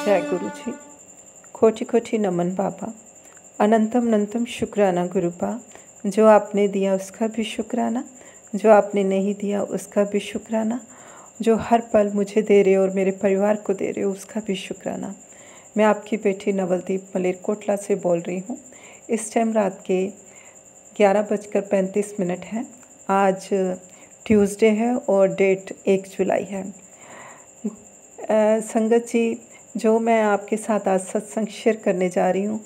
जय गुरु जी। कोटि कोटि नमन बाबा। अनंतम अनंतम शुक्राना गुरुपा। जो आपने दिया उसका भी शुक्राना, जो आपने नहीं दिया उसका भी शुक्राना, जो हर पल मुझे दे रहे हो और मेरे परिवार को दे रहे हो उसका भी शुक्राना। मैं आपकी बेटी नवलदीप मलेरकोटला से बोल रही हूँ। इस टाइम रात के 11:35 हैं। आज ट्यूसडे है और डेट 1 जुलाई है। संगत जी, जो मैं आपके साथ आज सत्संग शेयर करने जा रही हूँ,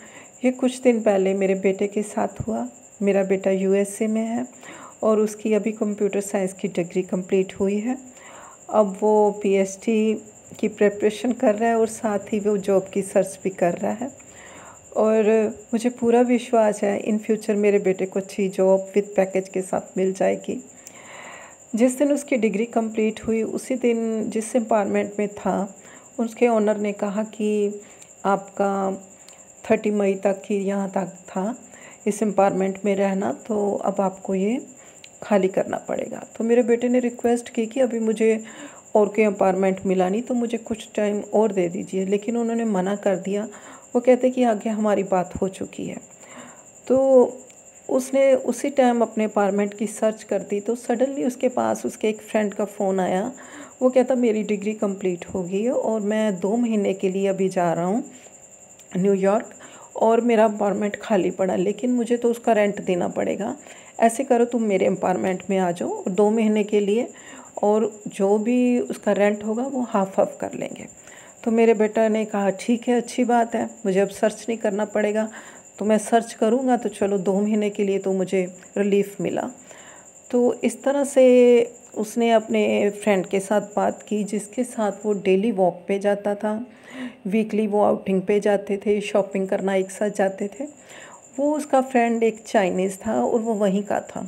ये कुछ दिन पहले मेरे बेटे के साथ हुआ। मेरा बेटा यूएसए में है और उसकी अभी कंप्यूटर साइंस की डिग्री कंप्लीट हुई है। अब वो पीएचडी की प्रिपरेशन कर रहा है और साथ ही वो जॉब की सर्च भी कर रहा है। और मुझे पूरा विश्वास है इन फ्यूचर मेरे बेटे को अच्छी जॉब विद पैकेज के साथ मिल जाएगी। जिस दिन उसकी डिग्री कंप्लीट हुई उसी दिन जिस अपार्टमेंट में था, उसके ओनर ने कहा कि आपका 30 मई तक ही यहाँ तक था इस अपार्टमेंट में रहना, तो अब आपको ये खाली करना पड़ेगा। तो मेरे बेटे ने रिक्वेस्ट की कि अभी मुझे और कोई अपार्टमेंट मिला नहीं, तो मुझे कुछ टाइम और दे दीजिए, लेकिन उन्होंने मना कर दिया। वो कहते कि आगे हमारी बात हो चुकी है। तो उसने उसी टाइम अपने अपार्टमेंट की सर्च कर दी, तो सडनली उसके पास उसके एक फ्रेंड का फ़ोन आया। वो कहता मेरी डिग्री कंप्लीट हो गई है और मैं 2 महीने के लिए अभी जा रहा हूँ न्यूयॉर्क और मेरा अपार्टमेंट खाली पड़ा, लेकिन मुझे तो उसका रेंट देना पड़ेगा। ऐसे करो तुम मेरे अपार्टमेंट में आ जाओ और 2 महीने के लिए, और जो भी उसका रेंट होगा वो हाफ हाफ कर लेंगे। तो मेरे बेटा ने कहा ठीक है, अच्छी बात है, मुझे अब सर्च नहीं करना पड़ेगा, तो मैं सर्च करूँगा। तो चलो 2 महीने के लिए तो मुझे रिलीफ मिला। तो इस तरह से उसने अपने फ्रेंड के साथ बात की, जिसके साथ वो डेली वॉक पे जाता था, वीकली वो आउटिंग पे जाते थे, शॉपिंग करना एक साथ जाते थे। वो उसका फ्रेंड एक चाइनीज़ था और वो वहीं का था।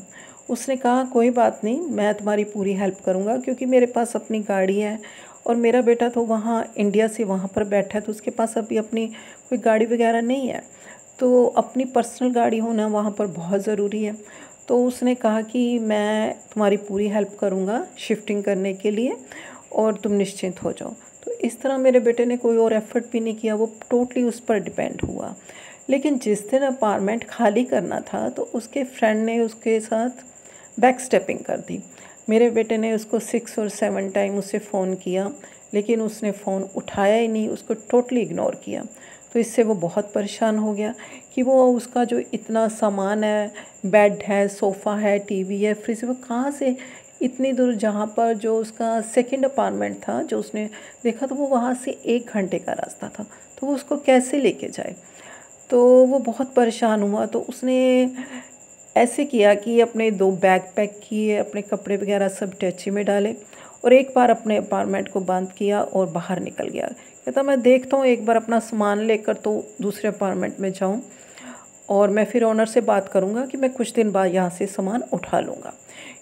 उसने कहा कोई बात नहीं, मैं तुम्हारी पूरी हेल्प करूँगा, क्योंकि मेरे पास अपनी गाड़ी है और मेरा बेटा तो वहाँ इंडिया से वहाँ पर बैठा है, तो उसके पास अभी अपनी कोई गाड़ी वगैरह नहीं है। तो अपनी पर्सनल गाड़ी होना वहाँ पर बहुत ज़रूरी है। तो उसने कहा कि मैं तुम्हारी पूरी हेल्प करूँगा शिफ्टिंग करने के लिए और तुम निश्चिंत हो जाओ। तो इस तरह मेरे बेटे ने कोई और एफ़र्ट भी नहीं किया, वो टोटली उस पर डिपेंड हुआ। लेकिन जिस दिन अपार्टमेंट खाली करना था, तो उसके फ्रेंड ने उसके साथ बैक स्टेपिंग कर दी। मेरे बेटे ने उसको 6 और 7 टाइम उससे फ़ोन किया, लेकिन उसने फ़ोन उठाया ही नहीं, उसको टोटली इग्नोर किया। तो इससे वो बहुत परेशान हो गया कि वो उसका जो इतना सामान है, बेड है, सोफ़ा है, टीवी है, फ्रिज, वो कहाँ से इतनी दूर, जहाँ पर जो उसका सेकंड अपार्टमेंट था जो उसने देखा, तो वो वहाँ से 1 घंटे का रास्ता था, तो वो उसको कैसे लेके जाए। तो वो बहुत परेशान हुआ। तो उसने ऐसे किया कि अपने 2 बैग पैक किए, अपने कपड़े वगैरह सब टैची में डाले और एक बार अपने अपार्टमेंट को बंद किया और बाहर निकल गया। कहता मैं देखता हूँ एक बार अपना सामान लेकर तो दूसरे अपार्टमेंट में जाऊँ और मैं फिर ओनर से बात करूँगा कि मैं कुछ दिन बाद यहाँ से सामान उठा लूँगा।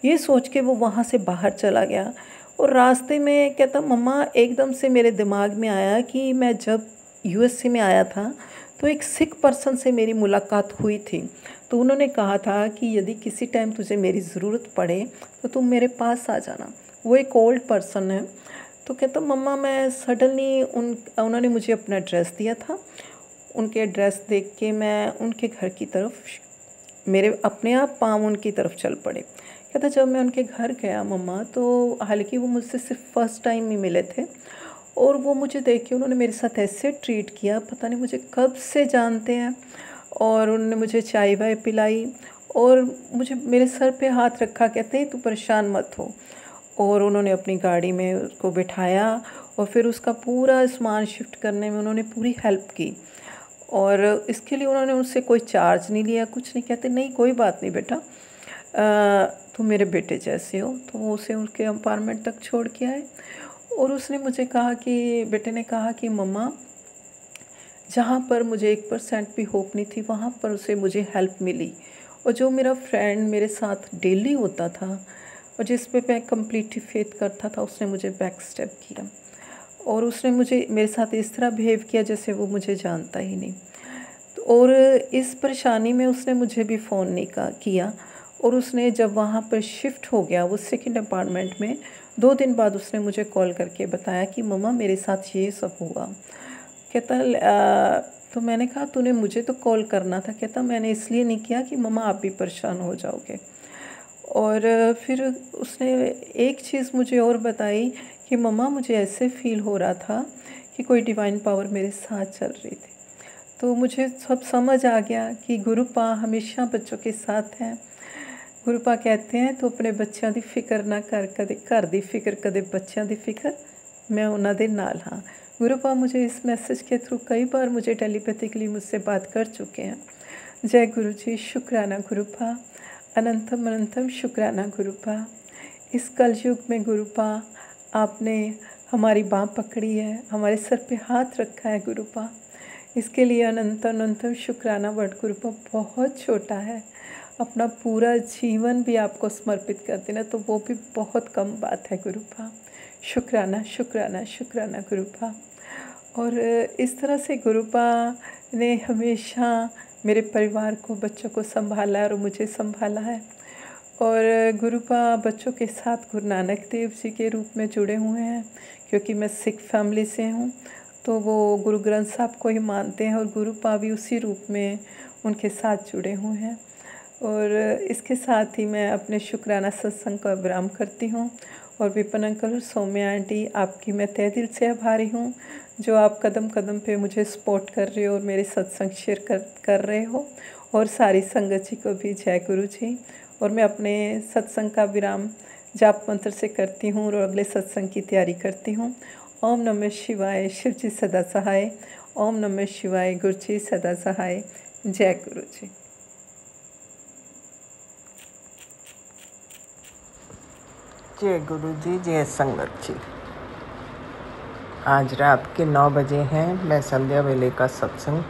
ये सोच के वो वहाँ से बाहर चला गया और रास्ते में कहता मम्मा एकदम से मेरे दिमाग में आया कि मैं जब यूएसए में आया था तो एक सिख पर्सन से मेरी मुलाकात हुई थी। तो उन्होंने कहा था कि यदि किसी टाइम तुझे मेरी ज़रूरत पड़े तो तुम मेरे पास आ जाना। वो एक ओल्ड पर्सन है। तो कहता मम्मा मैं सडनली उन्होंने मुझे अपना एड्रेस दिया था। उनके एड्रेस देख के मैं उनके घर की तरफ, मेरे अपने आप पाँव उनकी तरफ चल पड़े। कहता जब मैं उनके घर गया मम्मा, तो हालांकि वो मुझसे सिर्फ फर्स्ट टाइम ही मिले थे और वो मुझे देख के उन्होंने मेरे साथ ऐसे ट्रीट किया, पता नहीं मुझे कब से जानते हैं। और उन्होंने मुझे चाय वाय पिलाई और मुझे मेरे सर पे हाथ रखा, कहते हैं तू परेशान मत हो। और उन्होंने अपनी गाड़ी में उसको बिठाया और फिर उसका पूरा सामान शिफ्ट करने में उन्होंने पूरी हेल्प की। और इसके लिए उन्होंने उससे कोई चार्ज नहीं लिया, कुछ नहीं। कहते नहीं कोई बात नहीं बेटा, तुम मेरे बेटे जैसे हो। तो वो उसे उसके अपार्टमेंट तक छोड़ के आए और उसने मुझे कहा कि बेटे ने कहा कि मम्मा जहाँ पर मुझे 1% भी होप नहीं थी, वहाँ पर उसे मुझे हेल्प मिली। और जो मेरा फ्रेंड मेरे साथ डेली होता था और जिस पे मैं कम्प्लीटली फेथ करता था, उसने मुझे बैक स्टेप किया और उसने मुझे मेरे साथ इस तरह बिहेव किया जैसे वो मुझे जानता ही नहीं। और इस परेशानी में उसने मुझे भी फ़ोन नहीं किया। और उसने जब वहाँ पर शिफ्ट हो गया वो सेकंड अपार्टमेंट में, 2 दिन बाद उसने मुझे कॉल करके बताया कि मम्मा मेरे साथ ये सब हुआ। कहता तो मैंने कहा तूने मुझे तो कॉल करना था। कहता मैंने इसलिए नहीं किया कि मम्मा आप भी परेशान हो जाओगे। और फिर उसने एक चीज़ मुझे और बताई कि मम्मा मुझे ऐसे फील हो रहा था कि कोई डिवाइन पावर मेरे साथ चल रही थी। तो मुझे सब समझ आ गया कि गुरुपा हमेशा बच्चों के साथ हैं। गुरुपा कहते हैं तो अपने बच्चों की फिक्र ना कर, कदे घर की फिक्र कदे बच्चों की फिक्र, मैं उन्होंने नाल हाँ। गुरुपा मुझे इस मैसेज के थ्रू कई बार मुझे टेलीपैथिकली मुझसे बात कर चुके हैं। जय गुरु जी, शुक्राना गुरुपा, अनंतम अनंतम शुक्राना गुरुपा। इस कलयुग में गुरुपा आपने हमारी बाँह पकड़ी है, हमारे सर पे हाथ रखा है गुरुपा, इसके लिए अनंतम अनंतम शुक्राना। बट गुरुपा बहुत छोटा है, अपना पूरा जीवन भी आपको समर्पित कर देना तो वो भी बहुत कम बात है गुरुपा। शुक्राना शुक्राना शुक्राना गुरुपा। और इस तरह से गुरुपा ने हमेशा मेरे परिवार को, बच्चों को संभाला है और मुझे संभाला है। और गुरुपा बच्चों के साथ गुरु नानक देव जी के रूप में जुड़े हुए हैं, क्योंकि मैं सिख फैमिली से हूँ तो वो गुरु ग्रंथ साहब को ही मानते हैं और गुरुपा भी उसी रूप में उनके साथ जुड़े हुए हैं। और इसके साथ ही मैं अपने शुक्राना सत्संग का विराम करती हूँ। और विपिन अंकल और सौम्या आंटी, आपकी मैं तहे दिल से आभारी हूँ जो आप कदम कदम पे मुझे सपोर्ट कर रहे हो और मेरे सत्संग शेयर कर रहे हो। और सारी संगत जी को भी जय गुरु जी। और मैं अपने सत्संग का विराम जाप मंत्र से करती हूँ और अगले सत्संग की तैयारी करती हूँ। ओम नमः शिवाय, शिव जी सदा सहाय। ओम नमः शिवाय, गुरु जी सदा सहाय। जय गुरु जी। जय गुरु जी, जय संगत जी। आज रात के 9 बजे हैं। मैं संध्या वेले का सत्संग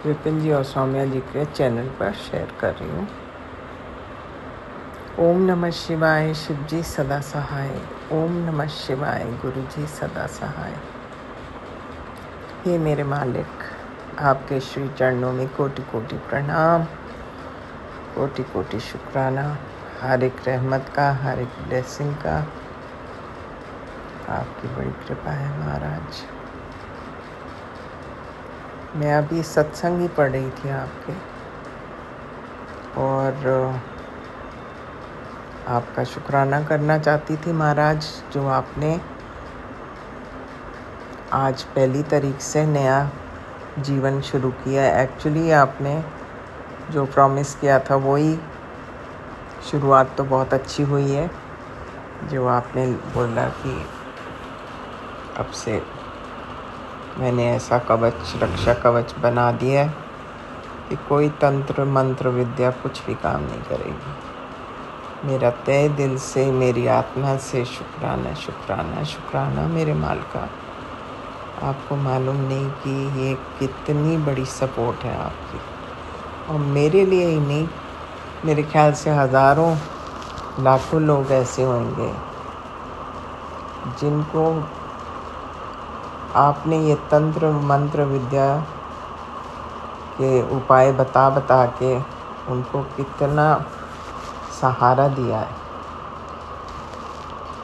विपिन जी और सौम्या जी के चैनल पर शेयर कर रही हूँ। ओम नमः शिवाय, शिव जी सदा सहाय। ओम नमः शिवाय, गुरु जी सदा सहाय। हे मेरे मालिक, आपके श्री चरणों में कोटि कोटि प्रणाम, कोटि कोटि शुक्राना। हर एक रहमत का, हर एक ब्लेसिंग का आपकी बड़ी कृपा है महाराज। मैं अभी सत्संग ही पढ़ रही थी आपके, और आपका शुक्राना करना चाहती थी महाराज, जो आपने आज 1 तारीख से नया जीवन शुरू किया। एक्चुअली आपने जो प्रॉमिस किया था वही शुरुआत तो बहुत अच्छी हुई है। जो आपने बोला कि अब से मैंने ऐसा कवच, रक्षा कवच बना दिया है कि कोई तंत्र मंत्र विद्या कुछ भी काम नहीं करेगी। मेरा तहे दिल से, मेरी आत्मा से शुक्राना शुक्राना शुक्राना मेरे मालिका। आपको मालूम नहीं कि ये कितनी बड़ी सपोर्ट है आपकी, और मेरे लिए ही नहीं, मेरे ख्याल से हज़ारों लाखों लोग ऐसे होंगे जिनको आपने ये तंत्र मंत्र विद्या के उपाय बता बता के उनको कितना सहारा दिया है।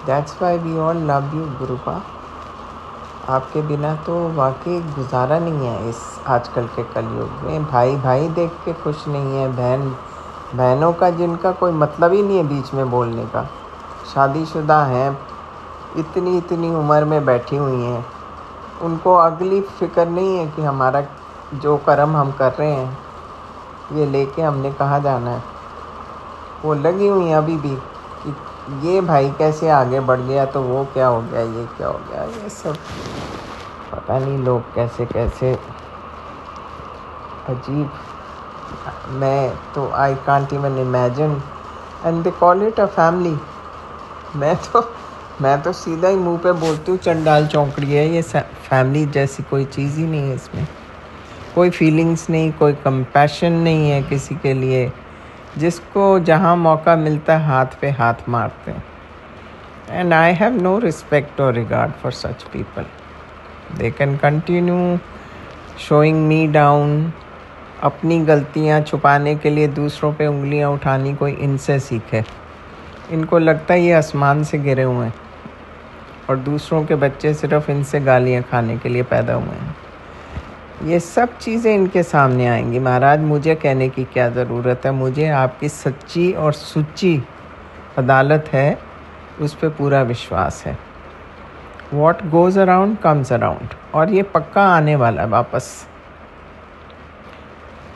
That's why we all love you गुरुपा। आपके बिना तो वाकई गुजारा नहीं है इस आजकल के कलयुग में। भाई भाई देख के खुश नहीं है, बहन बहनों का जिनका कोई मतलब ही नहीं है बीच में बोलने का, शादीशुदा हैं, इतनी इतनी उम्र में बैठी हुई हैं, उनको अगली फिक्र नहीं है कि हमारा जो कर्म हम कर रहे हैं ये लेके हमने कहाँ जाना है। वो लगी हुई हैं अभी भी कि ये भाई कैसे आगे बढ़ गया तो वो क्या हो गया, ये क्या हो गया। ये सब पता नहीं लोग कैसे कैसे अजीब। मैं तो I can't even imagine, and they call it a family. मैं तो सीधा ही मुंह पे बोलती हूँ चंडाल चौंकड़ी है ये। फैमिली जैसी कोई चीज़ ही नहीं है इसमें। कोई फीलिंग्स नहीं, कोई कंपैशन नहीं है किसी के लिए। जिसको जहाँ मौका मिलता है हाथ पे हाथ मारते हैं। And I have no respect और regard for such people. They can continue showing me down. अपनी गलतियाँ छुपाने के लिए दूसरों पे उंगलियाँ उठानी कोई इनसे सीखे। इनको लगता है ये आसमान से गिरे हुए हैं और दूसरों के बच्चे सिर्फ इनसे गालियाँ खाने के लिए पैदा हुए हैं। ये सब चीज़ें इनके सामने आएंगी। महाराज मुझे कहने की क्या ज़रूरत है, मुझे आपकी सच्ची और सुच्ची अदालत है, उस पर पूरा विश्वास है। What goes around comes around, और ये पक्का आने वाला है वापस।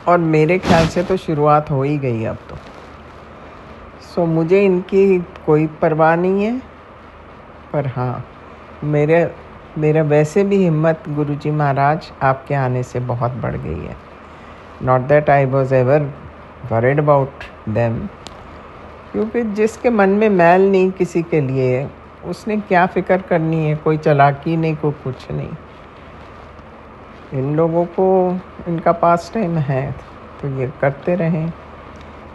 और मेरे ख्याल से तो शुरुआत हो ही गई अब तो। सो मुझे इनकी कोई परवाह नहीं है। पर हाँ, मेरा वैसे भी हिम्मत गुरुजी महाराज आपके आने से बहुत बढ़ गई है। Not that I was ever worried about them, क्योंकि जिसके मन में मैल नहीं किसी के लिए, उसने क्या फ़िक्र करनी है। कोई चालाकी नहीं, कोई कुछ नहीं। इन लोगों को इनका पास टाइम है तो ये करते रहें,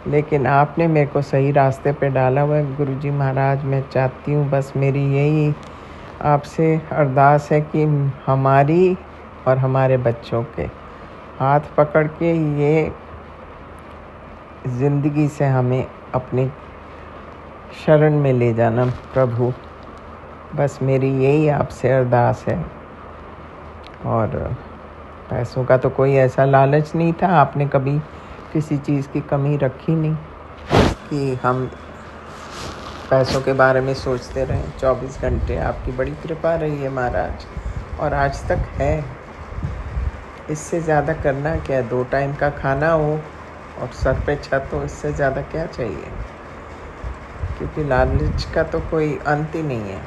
लेकिन आपने मेरे को सही रास्ते पे डाला हुआ है गुरुजी महाराज। मैं चाहती हूँ, बस मेरी यही आपसे अरदास है कि हमारी और हमारे बच्चों के हाथ पकड़ के ये ज़िंदगी से हमें अपनी शरण में ले जाना प्रभु। बस मेरी यही आपसे अरदास है। और पैसों का तो कोई ऐसा लालच नहीं था, आपने कभी किसी चीज़ की कमी रखी नहीं कि हम पैसों के बारे में सोचते रहें। 24 घंटे आपकी बड़ी कृपा रही है महाराज, और आज तक है। इससे ज़्यादा करना क्या है? 2 टाइम का खाना हो और सर पे छत हो, इससे ज़्यादा क्या चाहिए? क्योंकि लालच का तो कोई अंत ही नहीं है।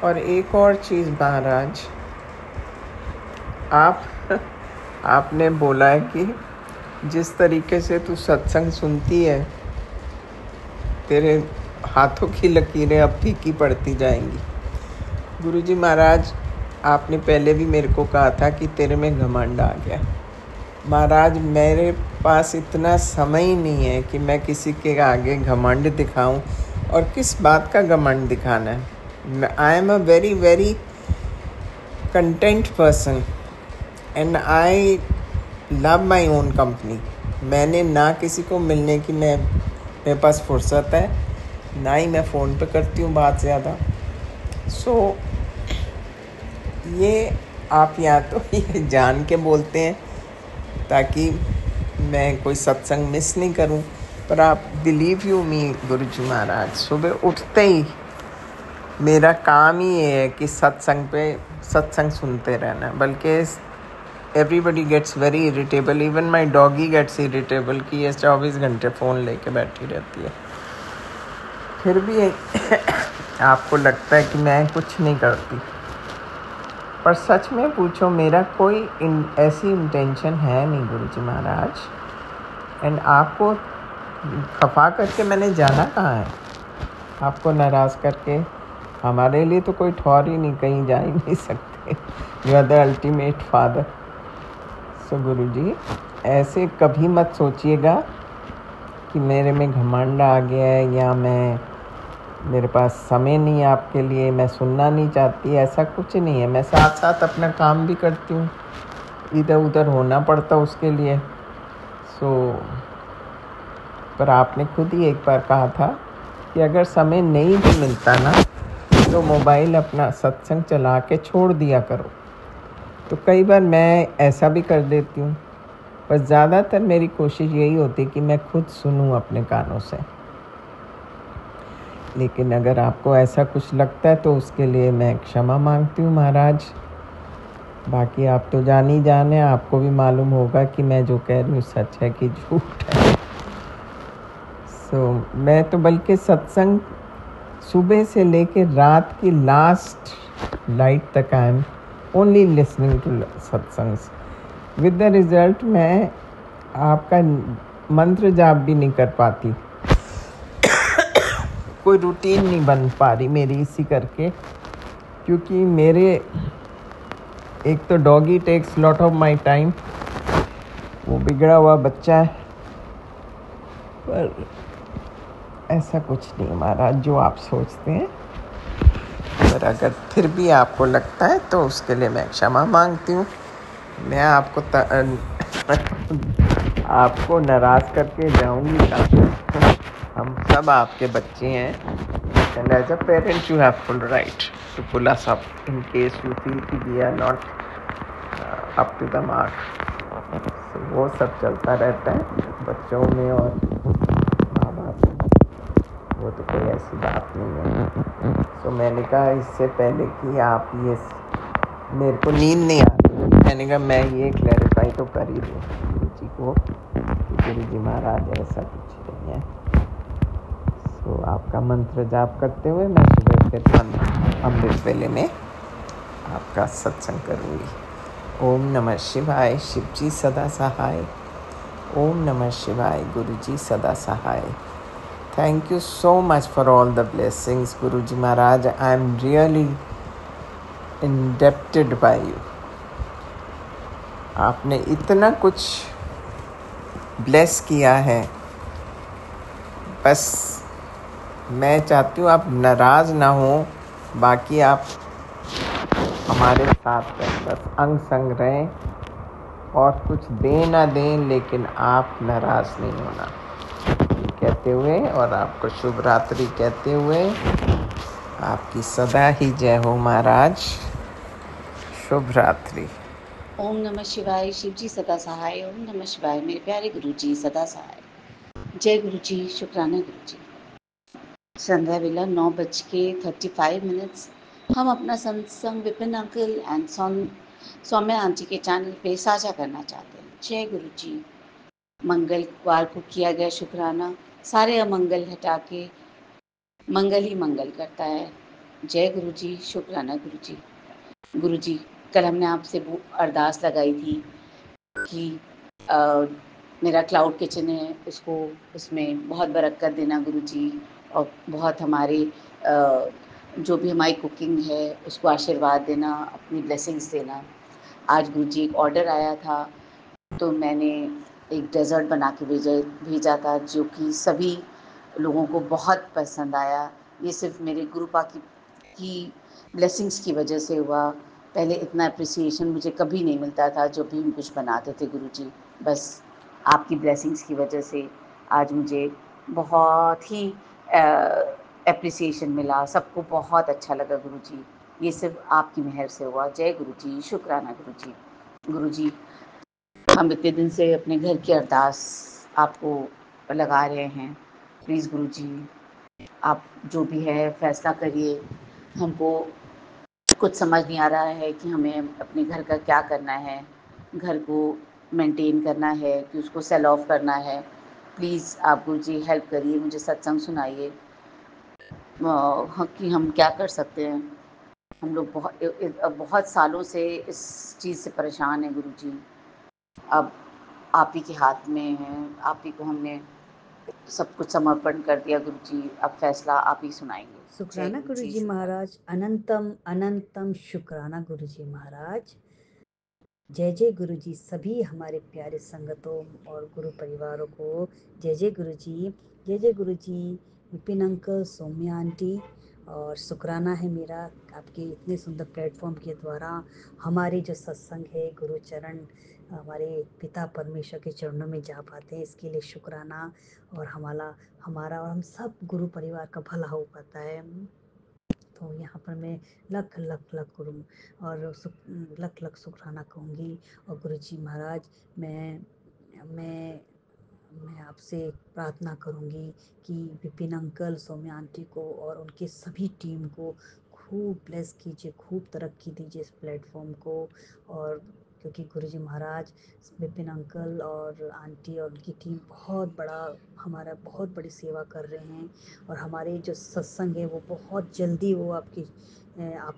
और एक और चीज़ महाराज, आपने बोला है कि जिस तरीके से तू सत्संग सुनती है, तेरे हाथों की लकीरें अब फीकी पड़ती जाएंगी। गुरुजी महाराज, आपने पहले भी मेरे को कहा था कि तेरे में घमंड आ गया। महाराज, मेरे पास इतना समय ही नहीं है कि मैं किसी के आगे घमंड दिखाऊं। और किस बात का घमंड दिखाना है? I am a very very content person and I love my own company. मैंने ना किसी को मिलने की मेरे पास फुर्सत है, ना ही मैं फ़ोन पे करती हूँ बात ज़्यादा। सो ये आप या तो ये जान के बोलते हैं ताकि मैं कोई सत्संग मिस नहीं करूं, पर आप बिलीव यू मी गुरुजी महाराज, सुबह उठते ही मेरा काम ही ये है कि सत्संग सुनते रहना। बल्कि everybody gets very irritable, even my doggie gets irritable कि ये 24 घंटे फ़ोन लेके बैठी रहती है। फिर भी आपको लगता है कि मैं कुछ नहीं करती, पर सच में पूछो, मेरा कोई ऐसी इंटेंशन है नहीं गुरुजी महाराज। एंड आपको खफा करके मैंने जाना कहाँ है? आपको नाराज़ करके हमारे लिए तो कोई ठौर ही नहीं, कहीं जा ही नहीं सकते। You are the ultimate father. So Guruji, ऐसे कभी मत सोचिएगा कि मेरे में घमंड आ गया है या मेरे पास समय नहीं है आपके लिए, मैं सुनना नहीं चाहती। ऐसा कुछ नहीं है। मैं साथ साथ अपना काम भी करती हूँ, इधर उधर होना पड़ता उसके लिए। पर आपने खुद ही एक बार कहा था कि अगर समय नहीं भी मिलता ना, तो मोबाइल अपना सत्संग चला के छोड़ दिया करो। तो कई बार मैं ऐसा भी कर देती हूँ, पर ज़्यादातर मेरी कोशिश यही होती कि मैं खुद सुनूँ अपने कानों से। लेकिन अगर आपको ऐसा कुछ लगता है तो उसके लिए मैं क्षमा मांगती हूँ महाराज। बाकी आप तो जान ही जाने, आपको भी मालूम होगा कि मैं जो कह रही हूँ सच है कि झूठ है। मैं तो बल्कि सत्संग सुबह से लेके रात की लास्ट लाइट तक I am only listening to satsangs. With the result मैं आपका मंत्र जाप भी नहीं कर पाती, कोई रूटीन नहीं बन पा रही मेरी इसी करके, क्योंकि मेरे एक तो doggie takes lot of my time, वो बिगड़ा हुआ बच्चा है। पर ऐसा कुछ नहीं महाराज जो आप सोचते हैं। पर अगर फिर भी आपको लगता है तो उसके लिए मैं क्षमा मांगती हूँ। मैं आपको नाराज़ करके जाऊँगी। हम सब आपके बच्चे हैं, and as a parent you have full right to pull us up in case you feel कि we are not up to the mark. तो वो सब चलता रहता है बच्चों में और माँ बाप में, वो तो कोई ऐसी बात नहीं है। तो मैंने कहा इससे पहले कि आप ये, मेरे को नींद नहीं आ रही, मैंने कहा मैं ये क्लैरिफाई तो कर ही दूँ गुरु जी को कि गुरु जी महाराज ऐसा कुछ नहीं है। तो आपका मंत्र जाप करते हुए मैं सुबह फिर अमृत वेले में आपका सत्संग करूँगी। ओम नमः शिवाय, शिव जी सदा सहाय। ओम नमः शिवाय, गुरु जी सदा सहाय। Thank you so much for all the blessings Guru ji Maharaj. I am really indebted by you. आपने इतना कुछ ब्लेस किया है, बस मैं चाहती हूँ आप नाराज़ ना हो, बाकी आप हमारे साथ रहें, बस अंग संग रहें और कुछ दें ना दें, लेकिन आप नाराज़ नहीं होना कहते हुए और आपको शुभ रात्रि कहते हुए आपकी सदा ही जय हो महाराज। शुभ रात्रि। ओम नमः शिवाय, शिव जी सदा सहाय। ओम नमः शिवाय, मेरे प्यारे गुरु जी सदा सहाय। जय गुरु जी, शुक्राना गुरु जी। संध्या वेला 9:35। हम अपना सत्संग Vipin uncle and Saumya aunty के चैनल पे साझा करना चाहते हैं। जय गुरु जी। मंगलवार को किया गया शुक्राना सारे अमंगल हटा के मंगल ही मंगल करता है। जय गुरु जी, शुक्राना गुरु जी। गुरु जी, कल हमने आपसे वो अरदास लगाई थी कि मेरा क्लाउड किचन है, उसको उसमें बहुत बरकत देना गुरु जी, और बहुत हमारे जो भी हमारी कुकिंग है उसको आशीर्वाद देना, अपनी ब्लेसिंग्स देना। आज गुरु जी एक ऑर्डर आया था, तो मैंने एक डेज़र्ट बना के भेजा था जो कि सभी लोगों को बहुत पसंद आया। ये सिर्फ मेरे गुरुपा की ब्लेसिंग्स की वजह से हुआ। पहले इतना अप्रिसिएशन मुझे कभी नहीं मिलता था जो भी हम कुछ बनाते थे गुरु जी। बस आपकी ब्लेसिंग्स की वजह से आज मुझे बहुत ही अप्रिसिएशन मिला, सबको बहुत अच्छा लगा गुरु जी। ये सिर्फ आपकी मेहर से हुआ। जय गुरु जी, शुक्राना गुरु जी। गुरु जी, हम इतने दिन से अपने घर की अरदास आपको लगा रहे हैं। प्लीज़ गुरु जी, आप जो भी है फैसला करिए। हमको कुछ समझ नहीं आ रहा है कि हमें अपने घर का क्या करना है। घर को मेंटेन करना है कि उसको सेल ऑफ करना है। प्लीज़ आप गुरु जी हेल्प करिए, मुझे सत्संग सुनाइए कि हम क्या कर सकते हैं। हम लोग बहुत सालों से इस चीज़ से परेशान हैं गुरु जी। अब आप ही के हाथ में है, आप ही को हमने सब कुछ समर्पण कर दिया गुरु जी। अब फैसला आप ही सुनाएंगे। शुक्राना गुरु जी महाराज, अनंतम अनंतम शुक्राना गुरु जी महाराज। जय जय गुरु जी सभी हमारे प्यारे संगतों और गुरु परिवारों को जय जय गुरु जी। जय जय गुरु जी, विपिन अंकल, सौम्या आंटी, और शुक्राना है मेरा आपके इतने सुंदर प्लेटफॉर्म के द्वारा हमारे जो सत्संग है गुरु चरण हमारे पिता परमेश्वर के चरणों में जा पाते हैं, इसके लिए शुक्राना। और हमारा और हम सब गुरु परिवार का भला हो पाता है। तो यहाँ पर मैं लख लख लख गुरु और लख लख शुक्राना कहूँगी। और गुरु जी महाराज, मैं आपसे प्रार्थना करूँगी कि विपिन अंकल, सौम्या आंटी को और उनके सभी टीम को खूब ब्लेस कीजिए, खूब तरक्की दीजिए इस प्लेटफॉर्म को। और क्योंकि गुरुजी महाराज, विपिन अंकल और आंटी और उनकी टीम हमारा बहुत बड़ी सेवा कर रहे हैं, और हमारे जो सत्संग है वो बहुत जल्दी वो आप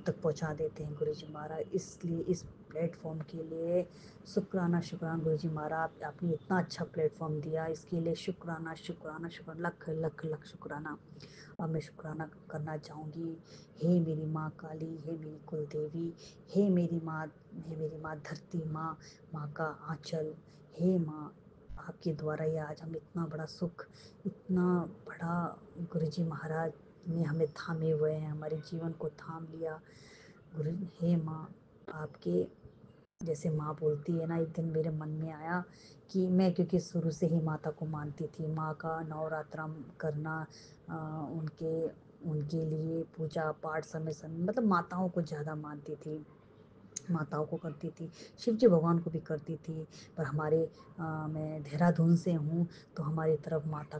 तक पहुंचा देते हैं गुरुजी महाराज। इसलिए इस प्लेटफॉर्म के लिए शुक्राना गुरुजी महाराज, आपने इतना अच्छा प्लेटफॉर्म दिया, इसके लिए शुक्राना शुक्राना शुक्राना, लख लख लख शुक्राना। और मैं शुक्राना करना चाहूँगी, हे मेरी माँ काली, हे मेरी कुल देवी, हे मेरी माँ धरती माँ, माँ का आंचल, हे माँ, आपके द्वारा ही आज हम इतना बड़ा सुख, इतना बड़ा गुरुजी महाराज ने हमें थामे हुए हैं, हमारे जीवन को थाम लिया। गुरु हे माँ, आपके जैसे माँ बोलती है ना, एक दिन मेरे मन में आया कि मैं क्योंकि शुरू से ही माता को मानती थी, माँ का नवरात्रा करना, उनके लिए पूजा पाठ समय समय मतलब माताओं को ज़्यादा मानती थी। माताओं को करती थी, शिव जी भगवान को भी करती थी। पर मैं देहरादून से हूँ, तो हमारी तरफ माता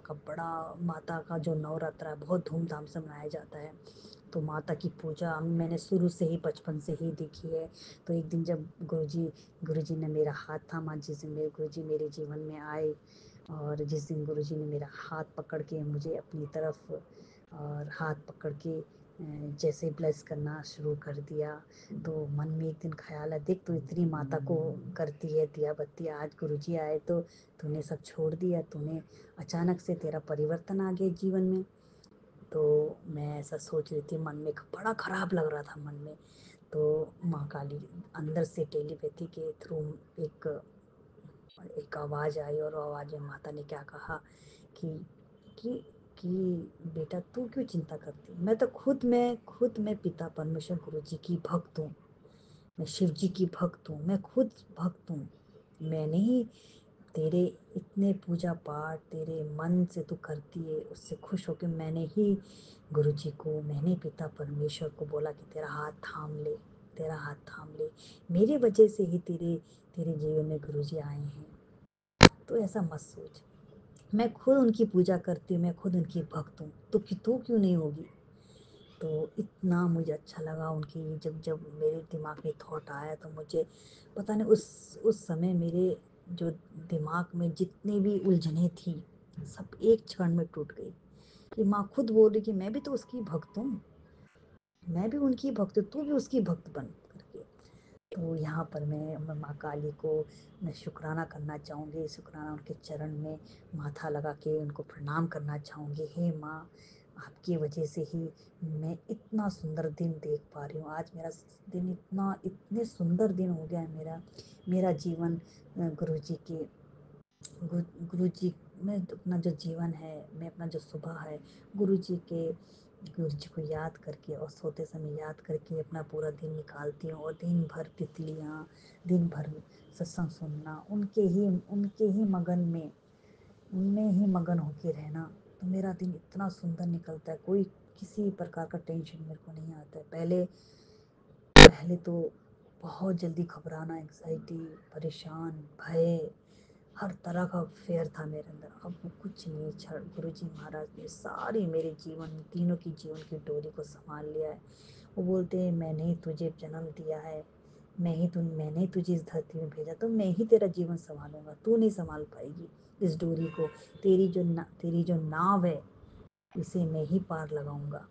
का जो नवरात्रा है बहुत धूमधाम से मनाया जाता है। तो माता की पूजा मैंने शुरू से ही बचपन से ही देखी है। तो एक दिन जब गुरुजी ने मेरा हाथ थामा, जिस दिन गुरुजी मेरे जीवन में आए, और जिस दिन गुरुजी ने मेरा हाथ पकड़ के मुझे अपनी तरफ और हाथ पकड़ के जैसे ब्लेस करना शुरू कर दिया, तो मन में एक दिन ख्याल है, देख तू इतनी माता को करती है दिया बत्ती, आज गुरुजी आए तो तूने सब छोड़ दिया, तूने अचानक से तेरा परिवर्तन आ गया जीवन में। तो मैं ऐसा सोच रही थी मन में, बड़ा खराब लग रहा था मन में। तो माँ काली अंदर से टेलीपैथी के थ्रू एक एक आवाज़ आई, और आवाज़ में माता ने क्या कहा कि कि कि बेटा तू क्यों चिंता करती, मैं तो खुद मैं पिता परमेश्वर गुरु जी की भक्त हूँ, मैं शिव जी की भक्त हूँ, मैं खुद भक्त हूँ। मैंने ही तेरे इतने पूजा पाठ तेरे मन से तू करती है, उससे खुश होकर गुरु जी को मैंने पिता परमेश्वर को बोला कि तेरा हाथ थाम ले, तेरा हाथ थाम ले, मेरी वजह से ही तेरे तेरे जीवन में गुरु जी आए हैं। तो ऐसा मत सोच, मैं खुद उनकी पूजा करती हूँ, मैं खुद उनकी भक्त हूँ, तो कि तू क्यों नहीं होगी। तो इतना मुझे अच्छा लगा उनकी, जब जब मेरे दिमाग में थॉट आया, तो मुझे पता नहीं उस समय मेरे जो दिमाग में जितनी भी उलझने थी सब एक क्षण में टूट गई, कि माँ खुद बोल रही कि मैं भी तो उसकी भक्त हूँ, मैं भी उनकी भक्त हूँ, तू भी उसकी भक्त बन करके। तो यहाँ पर मैं माँ काली को मैं शुक्राना करना चाहूँगी, शुक्राना उनके चरण में माथा लगा के उनको प्रणाम करना चाहूँगी। हे माँ, आपकी वजह से ही मैं इतना सुंदर दिन देख पा रही हूँ। आज मेरा दिन इतने सुंदर दिन हो गया है मेरा जीवन गुरु जी के गुरु जी में अपना जो जीवन है, मैं अपना जो सुबह है गुरु जी को याद करके और सोते समय याद करके अपना पूरा दिन निकालती हूँ, और दिन भर तितलियाँ, दिन भर सत्संग सुनना, उनमें ही मगन होके रहना, तो मेरा दिन इतना सुंदर निकलता है, कोई किसी प्रकार का टेंशन मेरे को नहीं आता है। पहले तो बहुत जल्दी घबराना, एंग्जाइटी, परेशान, भय, हर तरह का फेयर था मेरे अंदर। अब वो कुछ नहीं, क्षण गुरुजी महाराज ने सारी मेरे जीवन, तीनों की जीवन की डोरी को संभाल लिया है। वो बोलते हैं मैंने ही तुझे जन्म दिया है, मैंने ही तुझे इस धरती में भेजा, तो मैं ही तेरा जीवन संभालूंगा, तू नहीं संभाल पाएगी इस डोरी को। तेरी जो नाव है इसे मैं ही पार लगाऊंगा।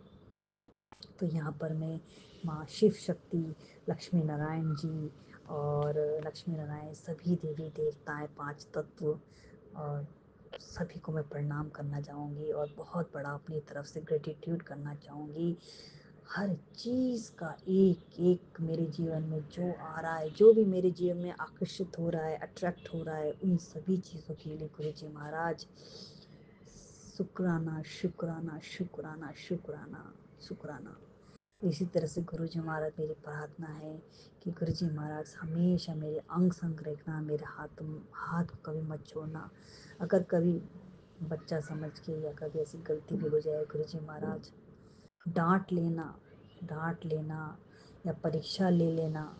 तो यहाँ पर मैं माँ शिव शक्ति, लक्ष्मी नारायण जी और लक्ष्मी नारायण सभी देवी देवताएं, पांच तत्व, और सभी को मैं प्रणाम करना चाहूँगी, और बहुत बड़ा अपनी तरफ से ग्रेटिट्यूड करना चाहूँगी। हर चीज़ का एक एक मेरे जीवन में जो आ रहा है, जो भी मेरे जीवन में आकर्षित हो रहा है, अट्रैक्ट हो रहा है, उन सभी चीज़ों के लिए गुरु जी महाराज शुक्राना शुक्राना शुक्राना शुक्राना शुक्राना। इसी तरह से गुरु जी महाराज, मेरी प्रार्थना है कि गुरु जी महाराज हमेशा मेरे अंग संग रखना, मेरे हाथ को कभी मत छोड़ना। अगर कभी बच्चा समझ के या कभी ऐसी गलती भी हो जाए, गुरु जी महाराज डांट लेना या परीक्षा ले लेना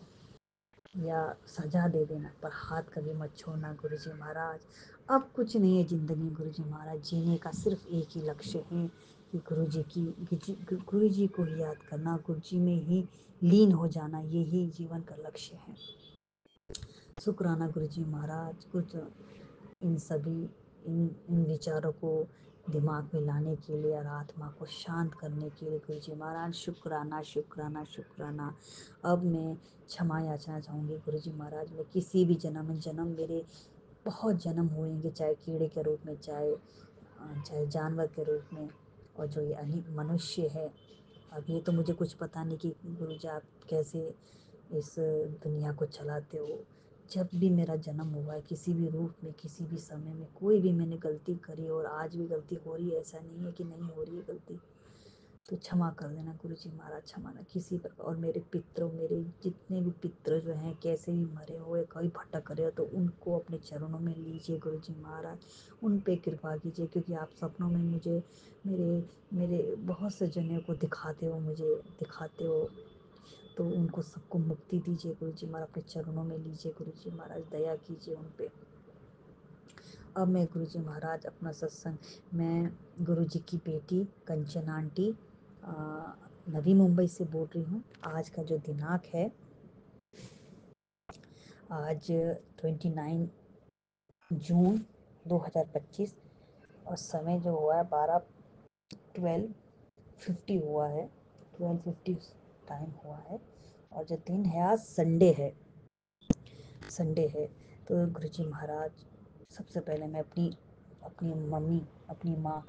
या सजा दे देना, पर हाथ कभी मत छोड़ना गुरु जी महाराज। अब कुछ नहीं है ज़िंदगी गुरु जी महाराज, जीने का सिर्फ एक ही लक्ष्य है कि गुरु जी को ही याद करना, गुरु जी में ही लीन हो जाना, यही जीवन का लक्ष्य है। शुक्राना गुरु जी महाराज, कुछ इन सभी इन विचारों को दिमाग में लाने के लिए और आत्मा को शांत करने के लिए गुरु जी महाराज शुक्राना शुक्राना शुक्राना। अब मैं क्षमा याचना चाहूँगी गुरु जी महाराज, मैं किसी भी जन्म मेरे बहुत जन्म हुएंगे, चाहे कीड़े के रूप में, चाहे जानवर के रूप में, और जो ये मनुष्य है, अब ये तो मुझे कुछ पता नहीं कि गुरु जी आप कैसे इस दुनिया को चलाते हो। जब भी मेरा जन्म हुआ है, किसी भी रूप में, किसी भी समय में, कोई भी मैंने गलती करी और आज भी गलती हो रही है, ऐसा नहीं है कि नहीं हो रही है गलती, तो क्षमा कर देना गुरु जी महाराज, क्षमा ना किसी प्रकार। और मेरे जितने भी पितृ जो हैं, कैसे भी मरे हुए, कोई भटक रहे हो, तो उनको अपने चरणों में लीजिए गुरु जी महाराज, उन पे कृपा कीजिए, क्योंकि आप सपनों में मुझे मेरे मेरे बहुत से जनों को दिखाते हो, तो उनको सबको मुक्ति दीजिए गुरु जी महाराज, अपने चरणों में लीजिए गुरु जी महाराज, दया कीजिए उन पे। अब मैं गुरु जी महाराज अपना सत्संग, मैं गुरु जी की बेटी कंचन आंटी नवी मुंबई से बोल रही हूँ। आज का जो दिनांक है, आज 29 जून 2025 और समय जो हुआ है 12:50 हुआ है, 12:50 टाइम हुआ है। और जो दिन है आज संडे है, तो गुरु जी महाराज सबसे पहले मैं अपनी मम्मी, अपनी माँ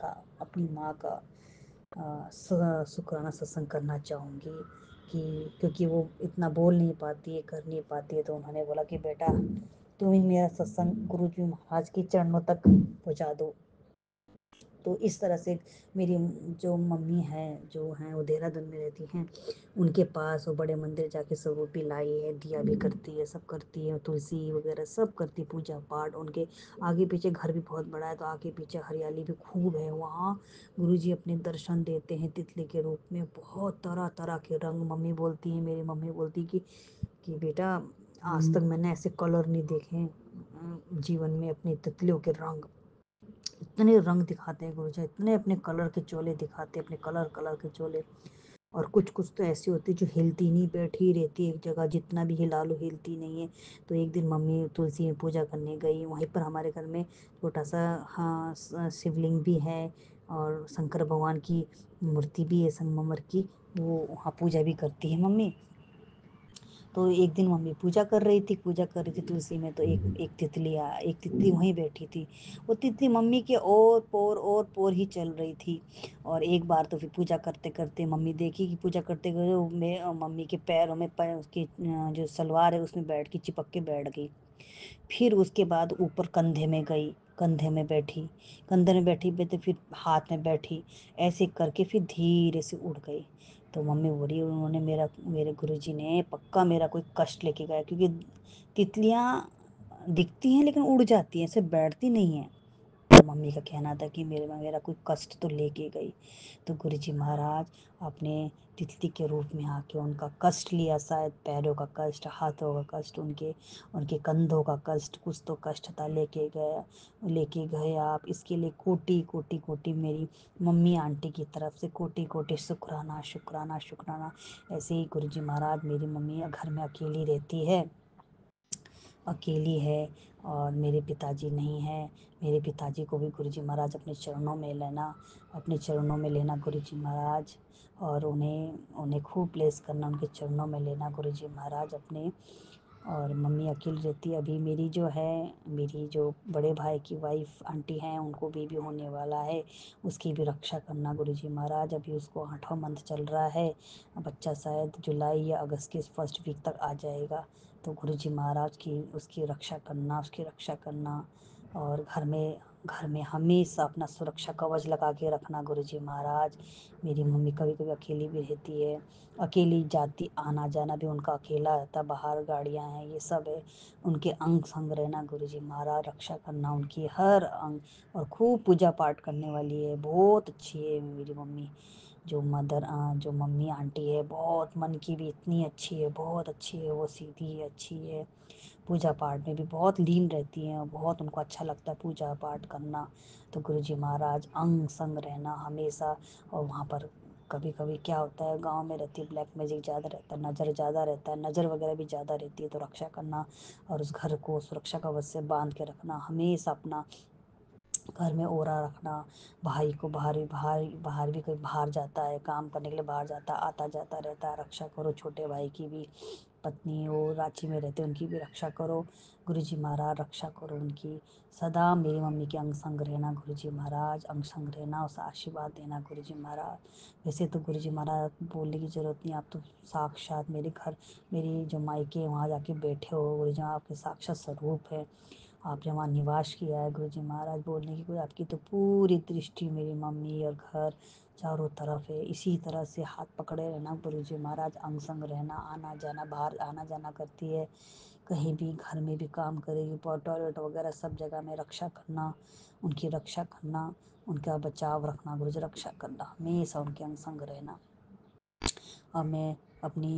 का शुक्राना सत्संग करना चाहूँगी कि क्योंकि वो इतना बोल नहीं पाती है, कर नहीं पाती है, तो उन्होंने बोला कि बेटा तुम ही मेरा सत्संग गुरु जी महाराज के चरणों तक पहुँचा दो। तो इस तरह से मेरी जो मम्मी हैं, जो हैं वो देहरादून में रहती हैं, उनके पास वो बड़े मंदिर जाके सब वो भी लाई है, दिया भी करती है, सब करती है, तुलसी वगैरह सब करती, पूजा पाठ। उनके आगे पीछे घर भी बहुत बड़ा है, तो आगे पीछे हरियाली भी खूब है। वहाँ गुरुजी अपने दर्शन देते हैं तितली के रूप में, बहुत तरह तरह के रंग। मम्मी बोलती है, मेरी मम्मी बोलती कि बेटा आज तक मैंने ऐसे कलर नहीं देखे जीवन में, अपनी तितलियों के रंग, इतने रंग दिखाते हैं गुरुजी, इतने अपने कलर के चोले दिखाते हैं, अपने कलर के चोले। और कुछ तो ऐसी होती है जो हिलती नहीं, बैठी ही रहती है एक जगह, जितना भी हिला लो हिलती नहीं है। तो एक दिन मम्मी तुलसी में पूजा करने गई, वहीं पर हमारे घर में छोटा सा शिवलिंग भी है और शंकर भगवान की मूर्ति भी है संगमरमर की, वो वहाँ पूजा भी करती है मम्मी। तो एक दिन मम्मी पूजा कर रही थी तुलसी में, तो एक तितली वहीं बैठी थी। वो तितली मम्मी के और पोर ही चल रही थी। और एक बार तो फिर पूजा करते करते मम्मी देखी कि पूजा करते करते मैं मम्मी के पैरों में उसकी जो सलवार है उसमें बैठ के चिपक के बैठ गई। फिर उसके बाद ऊपर कंधे में गई, कंधे में बैठी बैठे फिर हाथ में बैठी, ऐसे करके फिर धीरे से उड़ गई। तो मम्मी बोली उन्होंने मेरे गुरुजी ने पक्का मेरा कोई कष्ट लेके गया, क्योंकि तितलियाँ दिखती हैं लेकिन उड़ जाती हैं, ऐसे बैठती नहीं हैं। तो मम्मी का कहना था कि मेरा कोई कष्ट तो लेके गई। तो गुरुजी महाराज अपने तितली के रूप में आके उनका कष्ट लिया, शायद पैरों का कष्ट, हाथों का कष्ट, उनके कंधों का कष्ट, कुछ तो कष्ट था, लेके गए आप। इसके लिए कोटि कोटि कोटि मेरी मम्मी आंटी की तरफ से कोटि कोटि शुक्राना शुक्राना शुक्राना। ऐसे ही गुरुजी महाराज, मेरी मम्मी घर में अकेली रहती है, अकेली है और मेरे पिताजी नहीं है। मेरे पिताजी को भी गुरुजी महाराज अपने चरणों में लेना गुरुजी महाराज, और उन्हें खूब ब्लेस करना, उनके चरणों में लेना गुरुजी महाराज अपने। और मम्मी अकेली रहती है। अभी मेरी जो बड़े भाई की वाइफ आंटी हैं, उनको बेबी होने वाला है, उसकी भी रक्षा करना गुरुजी महाराज। अभी उसको 8वां मंथ चल रहा है, बच्चा शायद जुलाई या अगस्त के फर्स्ट वीक तक आ जाएगा। तो गुरुजी महाराज की उसकी रक्षा करना और घर में हमेशा अपना सुरक्षा कवच लगा के रखना गुरुजी महाराज। मेरी मम्मी कभी कभी अकेली भी रहती है, अकेली जाती, आना जाना भी उनका अकेला रहता, बाहर गाड़ियाँ हैं ये सब है। उनके अंग संग रहना गुरुजी महाराज, रक्षा करना उनकी हर अंग। और खूब पूजा पाठ करने वाली है, बहुत अच्छी है मेरी मम्मी। जो मम्मी आंटी है, बहुत मन की भी इतनी अच्छी है, बहुत अच्छी है, वो सीधी अच्छी है, पूजा पाठ में भी बहुत लीन रहती हैं, बहुत उनको अच्छा लगता है पूजा पाठ करना। तो गुरुजी महाराज अंग संग रहना हमेशा। और वहाँ पर कभी कभी क्या होता है, गांव में रहती है, ब्लैक मैजिक ज़्यादा रहता है, नज़र ज़्यादा रहता है, नज़र वगैरह भी ज़्यादा रहती है, तो रक्षा करना और उस घर को सुरक्षा कवच से बांध के रखना, हमेशा अपना घर में ओरा रखना। भाई को बाहर भी कोई बाहर जाता है, काम करने के लिए बाहर जाता है, आता जाता रहता है, रक्षा करो। छोटे भाई की भी पत्नी वो रांची में रहते, उनकी भी रक्षा करो गुरुजी महाराज, रक्षा करो उनकी। सदा मेरी मम्मी के अंग संग रहना गुरुजी महाराज, अंग संग रहना, उसे आशीर्वाद देना गुरुजी महाराज। वैसे तो गुरुजी महाराज बोलने की ज़रूरत नहीं, आप तो साक्षात मेरी जो मायके है वहाँ जाके बैठे हो गुरुजी, आपके साक्षात स्वरूप है, आपने वहाँ निवास किया है गुरुजी महाराज। बोलने की कोई, आपकी तो पूरी दृष्टि मेरी मम्मी और घर चारों तरफ है। इसी तरह से हाथ पकड़े रहना गुरुजी महाराज, अंग संग रहना, आना जाना, बाहर आना जाना करती है, कहीं भी घर में भी काम करेगी, टॉयलेट वगैरह सब जगह में रक्षा करना, उनकी रक्षा करना, उनका बचाव रखना गुरुजी, रक्षा करना, हमेशा उनके अंग संग रहना। अब मैं अपनी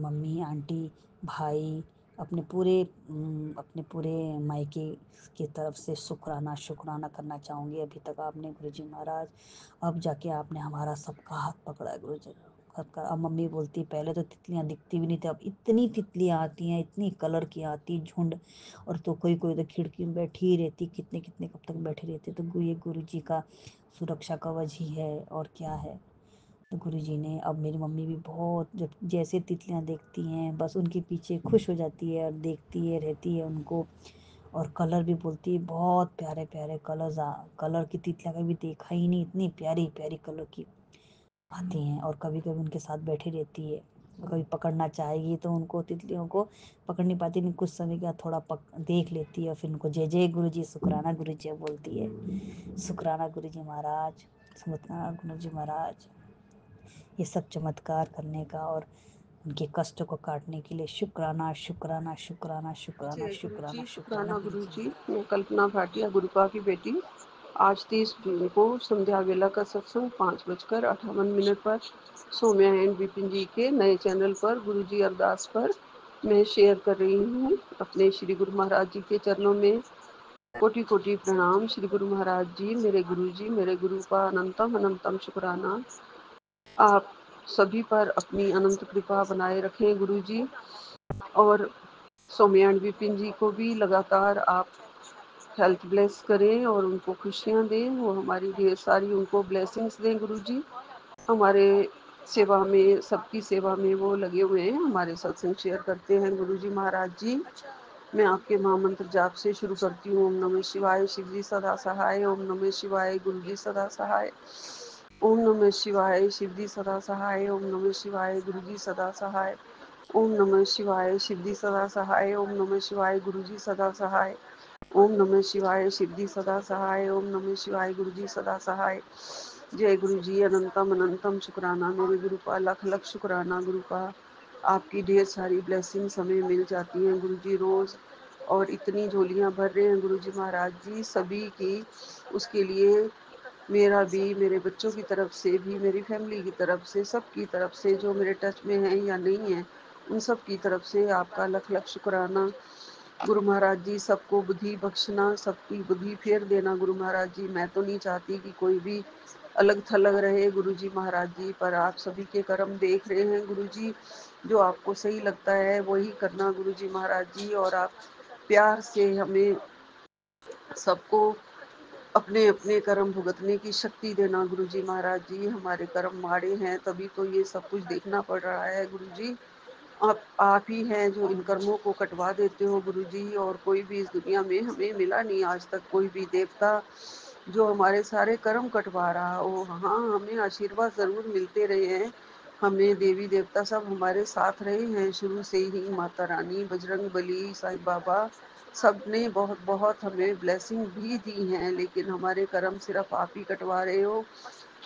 मम्मी, आंटी, भाई, अपने पूरे मायके की तरफ से शुक्राना करना चाहूँगी। अभी तक आपने गुरुजी महाराज, अब जाके आपने हमारा सबका हाथ पकड़ा है गुरुजी। अब मम्मी बोलती पहले तो तितलियाँ दिखती भी नहीं थी, अब इतनी तितलियाँ आती हैं, इतनी कलर की आती झुंड। और तो कोई कोई तो खिड़की में बैठी ही रहती, कितने कितने कब तक बैठी रहती। तो ये गुरुजी का सुरक्षा कवच ही है और क्या है। तो गुरुजी ने, अब मेरी मम्मी भी बहुत, जब जैसे तितलियाँ देखती हैं बस उनके पीछे खुश हो जाती है और देखती है, रहती है उनको। और कलर भी बोलती है, बहुत प्यारे प्यारे कलर की तितलियाँ कभी देखा ही नहीं, इतनी प्यारी प्यारी कलर की आती हैं। और कभी कभी उनके साथ बैठी रहती है, कभी पकड़ना चाहेगी तो उनको, तितलियों को पकड़ नहीं पाती, लेकिन कुछ समय के बाद थोड़ा देख लेती है, फिर उनको जय जय गुरुजी, शुक्राना गुरुजी बोलती है। शुक्राना गुरुजी महाराज, शुक्राना गुरुजी महाराज, ये सब चमत्कार करने का और उनके कष्ट को काटने के लिए शुक्राना शुक्राना शुक्राना शुक्राना जय गुरु शुक्राना जी, शुक्राना शुक्राना गुरु गुरुजी जी। महाराज। मैं कल्पना भाटिया, गुरुपा की बेटी। आज 30 जून को संध्या वेला का सत्संग 5:58 पर सौम्या एंड विपिन जी के नए चैनल पर गुरु जी अरदास पर मैं शेयर कर रही हूँ। अपने श्री गुरु महाराज जी के चरणों में कोटि कोटि प्रणाम। श्री गुरु महाराज जी, मेरे गुरु जी, मेरे गुरु का अनंतम अनंतम शुक्राना। आप सभी पर अपनी अनंत कृपा बनाए रखें गुरु जी। और सौम्या एंड विपिन जी को भी लगातार आप हेल्थ ब्लेस करें और उनको खुशियाँ दें। वो हमारी ढेर सारी उनको ब्लेसिंग्स दें गुरु जी। हमारे सेवा में, सबकी सेवा में वो लगे हुए हैं, हमारे सत्संग शेयर करते हैं गुरु जी महाराज जी। मैं आपके महामंत्र जाप से शुरू करती हूँ। ओम नमः शिवाय, शिव जी सदा सहाय। ओम नमः शिवाय, गुरु जी सदा सहाय। ओम नमः शिवाय, शिव जी सदा सहाय। ओम नमः शिवाय, गुरु जी सदा सहाय। ओम नमः शिवाय, शिव जी सदा सहाय। ओम नमः शिवाय, गुरु जी सदा सहाय। ओम नमः शिवाय, शिव जी सदा सहाय। ओम नमः शिवाय, गुरु जी सदा सहाय। जय गुरु जी, अनंतम अनंतम शुक्राना मेरे गुरु का, लख लख शुक्राना गुरु का। आपकी ढेर सारी ब्लेसिंग्स हमें मिल जाती हैं गुरु जी रोज़, और इतनी झोलियाँ भर रहे हैं गुरु जी महाराज जी सभी की। उसके लिए मेरा भी, मेरे बच्चों की तरफ से भी, मेरी फैमिली की तरफ से, सबकी तरफ से, जो मेरे टच में हैं या नहीं हैं, उन सब की तरफ से आपका लख लख शुक्राना गुरु महाराज जी। सबको बुद्धि बख्शना, सबकी बुद्धि फेर देना गुरु महाराज जी। मैं तो नहीं चाहती कि कोई भी अलग थलग रहे गुरु जी महाराज जी, पर आप सभी के कर्म देख रहे हैं गुरु जी। जो आपको सही लगता है वही करना गुरु जी महाराज जी। और आप प्यार से हमें सबको अपने अपने कर्म भुगतने की शक्ति देना गुरु जी महाराज जी। हमारे कर्म माड़े हैं तभी तो ये सब कुछ देखना पड़ रहा है गुरु जी। आप ही हैं जो इन कर्मों को कटवा देते हो गुरु जी। और कोई भी इस दुनिया में हमें मिला नहीं आज तक कोई भी देवता जो हमारे सारे कर्म कटवा रहा हो। हाँ, हमें आशीर्वाद ज़रूर मिलते रहे हैं, हमें देवी देवता सब हमारे साथ रहे हैं शुरू से ही। माता रानी, बजरंग बली, साईं बाबा, सब ने बहुत बहुत हमें ब्लेसिंग भी दी हैं, लेकिन हमारे कर्म सिर्फ आप ही कटवा रहे हो।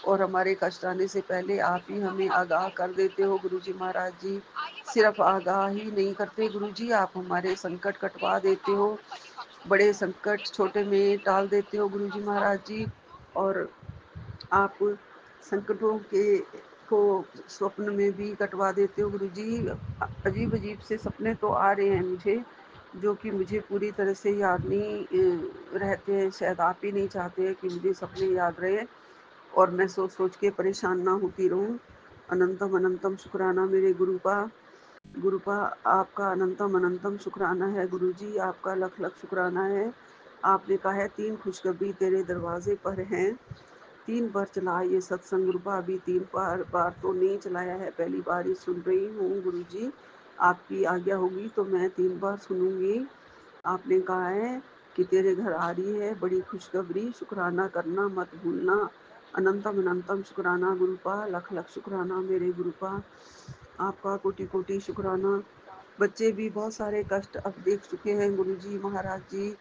और हमारे कष्ट आने से पहले आप ही हमें आगाह कर देते हो गुरु जी महाराज जी। सिर्फ आगाह ही नहीं करते गुरु जी, आप हमारे संकट कटवा देते हो, बड़े संकट छोटे में टाल देते हो गुरु जी महाराज जी। और आप संकटों के को स्वप्न में भी कटवा देते हो गुरु जी। अजीब अजीब से सपने तो आ रहे हैं मुझे, जो कि मुझे पूरी तरह से याद नहीं रहते हैं। शायद आप ही नहीं चाहते हैं कि मुझे सपने याद रहे और मैं सोच सोच के परेशान ना होती रहूं। अनंतम अनंतम शुक्राना मेरे गुरु का। गुरु का आपका अनंतम अनंतम शुक्राना है गुरु जी। आपका लख लख शुक्राना है। आपने कहा है 3 खुशखबरी तेरे दरवाजे पर हैं। 3 बार चला ये सत्संग गुरुपा, अभी 3 बार तो नहीं चलाया है, पहली बार ही सुन रही हूँ गुरु जी। आपकी आज्ञा होगी तो मैं 3 बार सुनूंगी। आपने कहा है कि तेरे घर आ रही है बड़ी खुशखबरी, शुक्राना करना मत भूलना। अनंतम अनंतम शुक्राना गुरुपा, लख लख शुक्राना मेरे गुरुपा। आपका कोटि कोटि शुक्राना। बच्चे भी बहुत सारे कष्ट अब देख चुके हैं गुरु जी महाराज जी।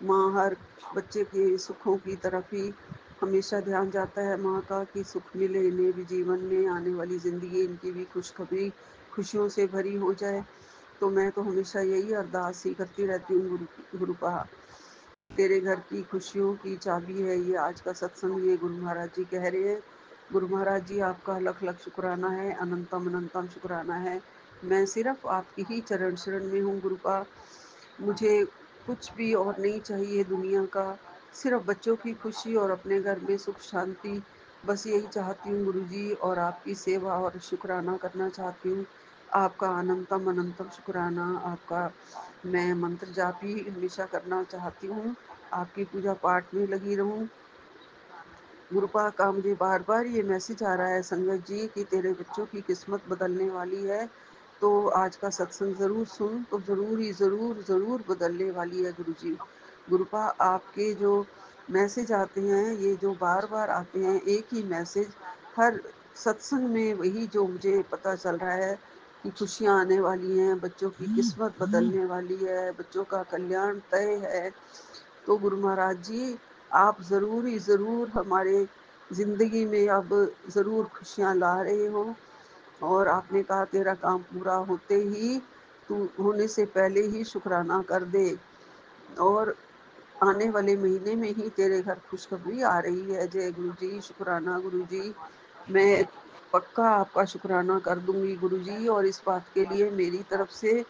माँ हर बच्चे के सुखों की तरफ ही हमेशा ध्यान जाता है माँ का, कि सुख मिले इन्हें भी जीवन में, आने वाली ज़िंदगी इनकी भी खुशखबरी खुशियों से भरी हो जाए। तो मैं तो हमेशा यही अरदास ही करती रहती हूँ गुरुपा। तेरे घर की खुशियों की चाबी है ये आज का सत्संग, ये गुरु महाराज जी कह रहे हैं। गुरु महाराज जी आपका लख लख शुक्राना है, अनंतम अनंतम शुक्राना है। मैं सिर्फ आपकी ही चरण शरण में हूँ गुरुपा। मुझे कुछ भी और नहीं चाहिए दुनिया का, सिर्फ बच्चों की खुशी और अपने घर में सुख शांति, बस यही चाहती हूँ गुरु जी, और आपकी सेवा और शुक्राना करना चाहती हूँ। आपका अनंतम अनंतम शुक्राना। आपका मैं मंत्र जाप ही हमेशा करना चाहती हूँ, आपकी पूजा पाठ में लगी रहूँ। गुरुपा का मुझे बार बार ये मैसेज आ रहा है संगत जी कि तेरे बच्चों की किस्मत बदलने वाली है, तो आज का सत्संग ज़रूर सुन, तो ज़रूर ही ज़रूर ज़रूर बदलने वाली है गुरु जी। गुरुपा आपके जो मैसेज आते हैं, ये जो बार बार आते हैं, एक ही मैसेज हर सत्संग में, वही जो मुझे पता चल रहा है कि खुशियाँ आने वाली हैं, बच्चों की किस्मत बदलने वाली है, बच्चों का कल्याण तय है। तो गुरु महाराज जी आप ज़रूर ही ज़रूर हमारे ज़िंदगी में अब ज़रूर खुशियाँ ला रहे हो, और आपने कहा तेरा काम पूरा होते ही, तू होने से पहले ही शुक्राना कर दे, और आने वाले महीने में ही तेरे घर खुशखबरी आ रही है। जय गुरु जी, शुक्राना गुरु जी। मैं पक्का आपका शुक्राना कर दूंगी गुरु जी, और इस बात के लिए मेरी तरफ से,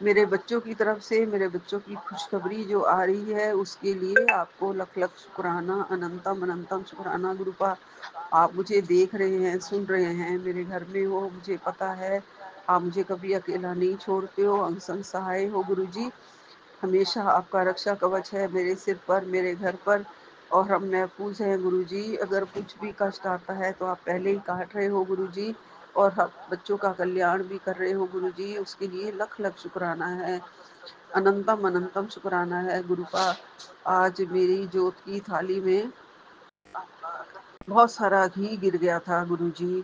मेरे बच्चों की तरफ से, मेरे बच्चों की खुशखबरी जो आ रही है उसके लिए आपको लख लख शुक्राना, अनंतम अनंतम शुक्राना गुरुपा। आप मुझे देख रहे हैं, सुन रहे हैं, मेरे घर में हो, मुझे पता है। आप मुझे कभी अकेला नहीं छोड़ते हो, अंग संग सहाय हो गुरु जी। हमेशा आपका रक्षा कवच है मेरे सिर पर, मेरे घर पर, और हम महफूज हैं गुरु जी। अगर कुछ भी कष्ट आता है तो आप पहले ही काट रहे हो गुरु जी, और हम बच्चों का कल्याण भी कर रहे हो गुरु जी, उसके लिए लख लख शुक्राना है, अनंतम अनंतम शुक्राना है गुरुपा। आज मेरी जोत की थाली में बहुत सारा घी गिर गया था गुरुजी,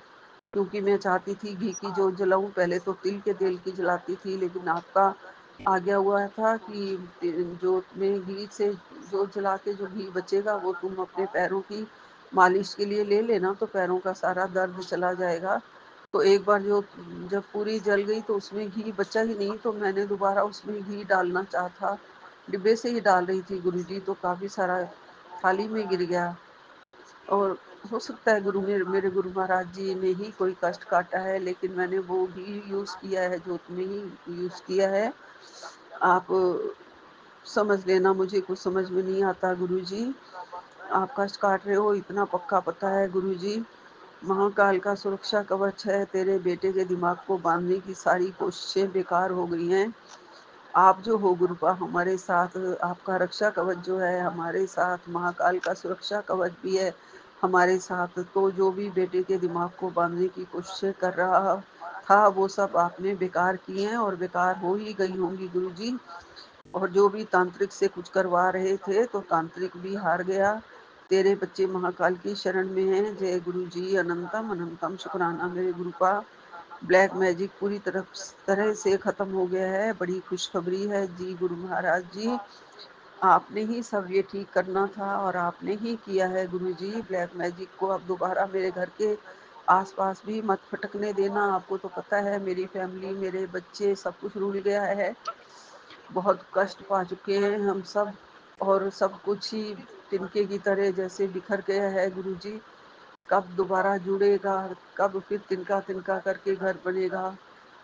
क्योंकि मैं चाहती थी घी की जोत जलाऊं। पहले तो तिल के तेल की जलाती थी, लेकिन आपका आज्ञा हुआ था कि जोत में घी से जोत जला के जो घी बचेगा वो तुम अपने पैरों की मालिश के लिए ले लेना, तो पैरों का सारा दर्द चला जाएगा। तो एक बार जो जब पूरी जल गई तो उसमें घी बचा ही नहीं, तो मैंने दोबारा उसमें घी डालना चाहा था, डिब्बे से ही डाल रही थी गुरुजी, तो काफ़ी सारा थाली में गिर गया। और हो सकता है गुरु मेरे गुरु महाराज जी ने ही कोई कष्ट काटा है, लेकिन मैंने वो भी यूज़ किया है, जोत में ही यूज़ किया है। आप समझ लेना, मुझे कुछ समझ में नहीं आता गुरु जी। आप कष्ट काट रहे हो इतना पक्का पता है गुरु जी। महाकाल का सुरक्षा कवच है, तेरे बेटे के दिमाग को बांधने की सारी कोशिशें बेकार हो गई हैं। आप जो हो गुरुपा हमारे साथ, आपका रक्षा कवच जो है हमारे साथ, महाकाल का सुरक्षा कवच भी है हमारे साथ। तो जो भी बेटे के दिमाग को बांधने की कोशिश कर रहा था, वो सब आपने बेकार किए हैं, और बेकार हो ही गई होंगी गुरुजी। और जो भी तांत्रिक से कुछ करवा रहे थे, तो तांत्रिक भी हार गया। तेरे बच्चे महाकाल की शरण में हैं। जय गुरु जी, अनंतम अनंतम शुक्राना मेरे गुरुपा। ब्लैक मैजिक पूरी तरह से खत्म हो गया है। बड़ी खुशखबरी है जी गुरु महाराज जी, आपने ही सब ये ठीक करना था, और आपने ही किया है गुरु जी। ब्लैक मैजिक को अब दोबारा मेरे घर के आसपास भी मत फटकने देना। आपको तो पता है मेरी फैमिली, मेरे बच्चे, सब कुछ रुल गया है। बहुत कष्ट पा चुके हैं हम सब, और सब कुछ ही तिनके की तरह जैसे बिखर गया है गुरु जी। कब दोबारा जुड़ेगा, कब फिर तिनका तिनका करके घर बनेगा,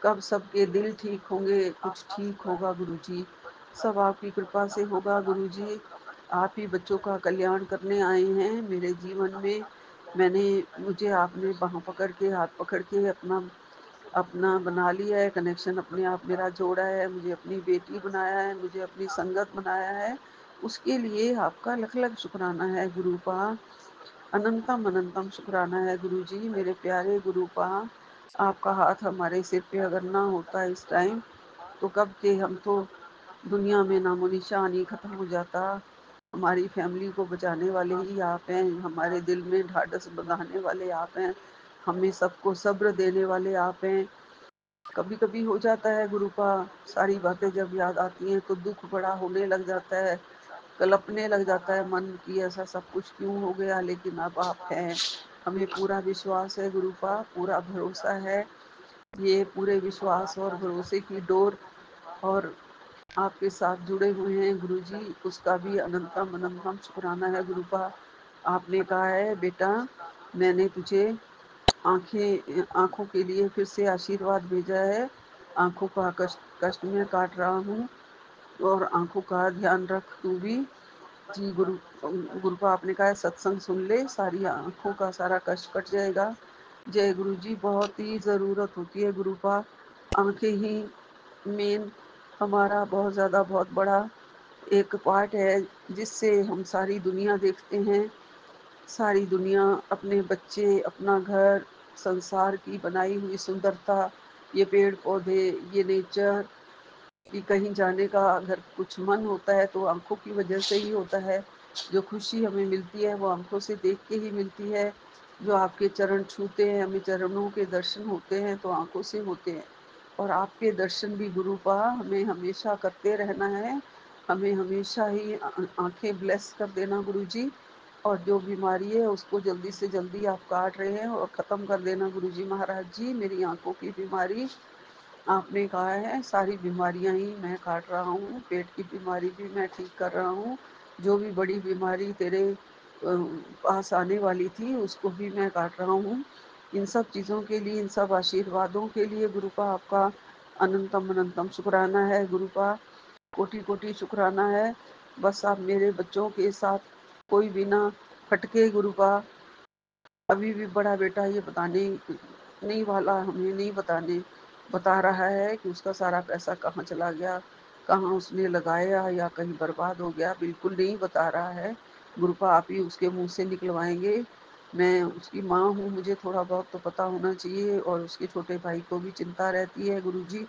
कब सबके दिल ठीक होंगे, कुछ ठीक होगा गुरु जी। सब आपकी कृपा से होगा गुरु जी। आप ही बच्चों का कल्याण करने आए हैं मेरे जीवन में। मुझे आपने बाह पकड़ के, हाथ पकड़ के अपना अपना बना लिया है, कनेक्शन अपने आप मेरा जोड़ा है, मुझे अपनी बेटी बनाया है, मुझे अपनी संगत बनाया है। उसके लिए आपका लख लख शुक्राना है गुरुपा, अनंतम अनंतम शुक्राना है गुरु जी। मेरे प्यारे गुरुपा, आपका हाथ हमारे सिर पे अगर ना होता इस टाइम, तो कब के हम तो दुनिया में नामो निशान ही खत्म हो जाता। हमारी फैमिली को बचाने वाले ही आप हैं, हमारे दिल में ढाढ़स बंधाने वाले आप हैं, हमें सबको सब्र देने वाले आप हैं। कभी कभी हो जाता है गुरुपा, सारी बातें जब याद आती हैं तो दुख बड़ा होने लग जाता है, कलपने लग जाता है मन की ऐसा सब कुछ क्यों हो गया। लेकिन अब आप हैं, हमें पूरा विश्वास है गुरुपा, पूरा भरोसा है। ये पूरे विश्वास और भरोसे की डोर और आपके साथ जुड़े हुए हैं गुरु जी, उसका भी अनंतम अनंतम शुक्राना है गुरुपा। आपने कहा है बेटा मैंने तुझे आँखों के लिए फिर से आशीर्वाद भेजा है। आँखों का कष्ट कष्ट मैं काट रहा हूँ और आँखों का ध्यान रख तू भी। जी गुरुपा आपने कहा है सत्संग सुन ले, सारी आँखों का सारा कष्ट कट जाएगा। जय गुरु जी। बहुत ही ज़रूरत होती है गुरुपा, आँखें ही मेन हमारा बहुत ज़्यादा बहुत बड़ा एक पार्ट है जिससे हम सारी दुनिया देखते हैं। सारी दुनिया, अपने बच्चे, अपना घर, संसार की बनाई हुई सुंदरता, ये पेड़ पौधे, ये नेचर, कि कहीं जाने का अगर कुछ मन होता है तो आंखों की वजह से ही होता है। जो खुशी हमें मिलती है वो आंखों से देख के ही मिलती है। जो आपके चरण छूते हैं, हमें चरणों के दर्शन होते हैं तो आंखों से होते हैं। और आपके दर्शन भी गुरुपा हमें हमेशा करते रहना है। हमें हमेशा ही आंखें ब्लेस कर देना गुरुजी। और जो बीमारी है उसको जल्दी से जल्दी आप काट रहे हैं और ख़त्म कर देना गुरुजी महाराज जी। मेरी आंखों की बीमारी आपने कहा है सारी बीमारियां ही मैं काट रहा हूँ। पेट की बीमारी भी मैं ठीक कर रहा हूँ। जो भी बड़ी बीमारी तेरे पास आने वाली थी उसको भी मैं काट रहा हूँ। इन सब चीज़ों के लिए, इन सब आशीर्वादों के लिए गुरुपा आपका अनंतम अनंतम शुक्राना है गुरुपा। कोटि कोटि शुक्राना है। बस आप मेरे बच्चों के साथ कोई भी ना खटके गुरुपा। अभी भी बड़ा बेटा ये बताने नहीं वाला, हमें नहीं बता रहा है कि उसका सारा पैसा कहाँ चला गया, कहाँ उसने लगाया या कहीं बर्बाद हो गया। बिल्कुल नहीं बता रहा है गुरुपा, आप ही उसके मुंह से निकलवाएंगे। मैं उसकी माँ हूँ, मुझे थोड़ा बहुत तो पता होना चाहिए। और उसके छोटे भाई को भी चिंता रहती है गुरुजी।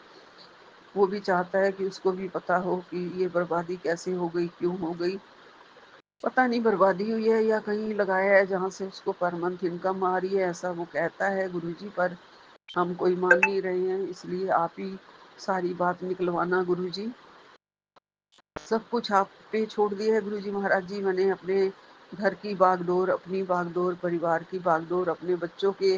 वो भी चाहता है कि उसको भी पता हो कि ये बर्बादी कैसे हो गई, क्यों हो गई। पता नहीं बर्बादी हुई है या कहीं लगाया है जहाँ से उसको पर मंथ इनकम आ रही है, ऐसा वो कहता है गुरुजी। पर हम कोई मान नहीं रहे हैं, इसलिए आप ही सारी बात निकलवाना गुरुजी। सब कुछ आप पे छोड़ दिया है गुरुजी महाराज जी। मैंने अपने घर की बागडोर, अपनी बागडोर, परिवार की बागडोर, अपने बच्चों के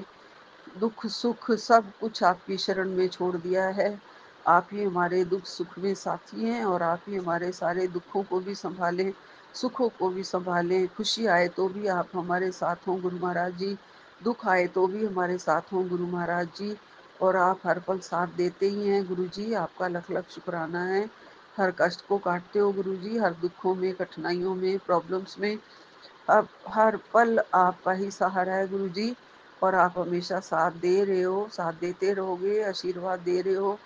दुख सुख सब कुछ आपकी शरण में छोड़ दिया है। आप ही हमारे दुख सुख में साथी हैं और आप ही हमारे सारे दुखों को भी संभालें, सुखों को भी संभालें। खुशी आए तो भी आप हमारे साथ हों गुरु महाराज जी, दुख आए तो भी हमारे साथ हों गुरु महाराज जी। और आप हर पल साथ देते ही हैं गुरु जी, आपका लख लख शुक्राना है। हर कष्ट को काटते हो गुरु जी, हर दुखों में, कठिनाइयों में, प्रॉब्लम्स में अब हर पल आपका ही सहारा है गुरु जी। और आप हमेशा साथ दे रहे हो, साथ देते रहोगे, आशीर्वाद दे रहे हो।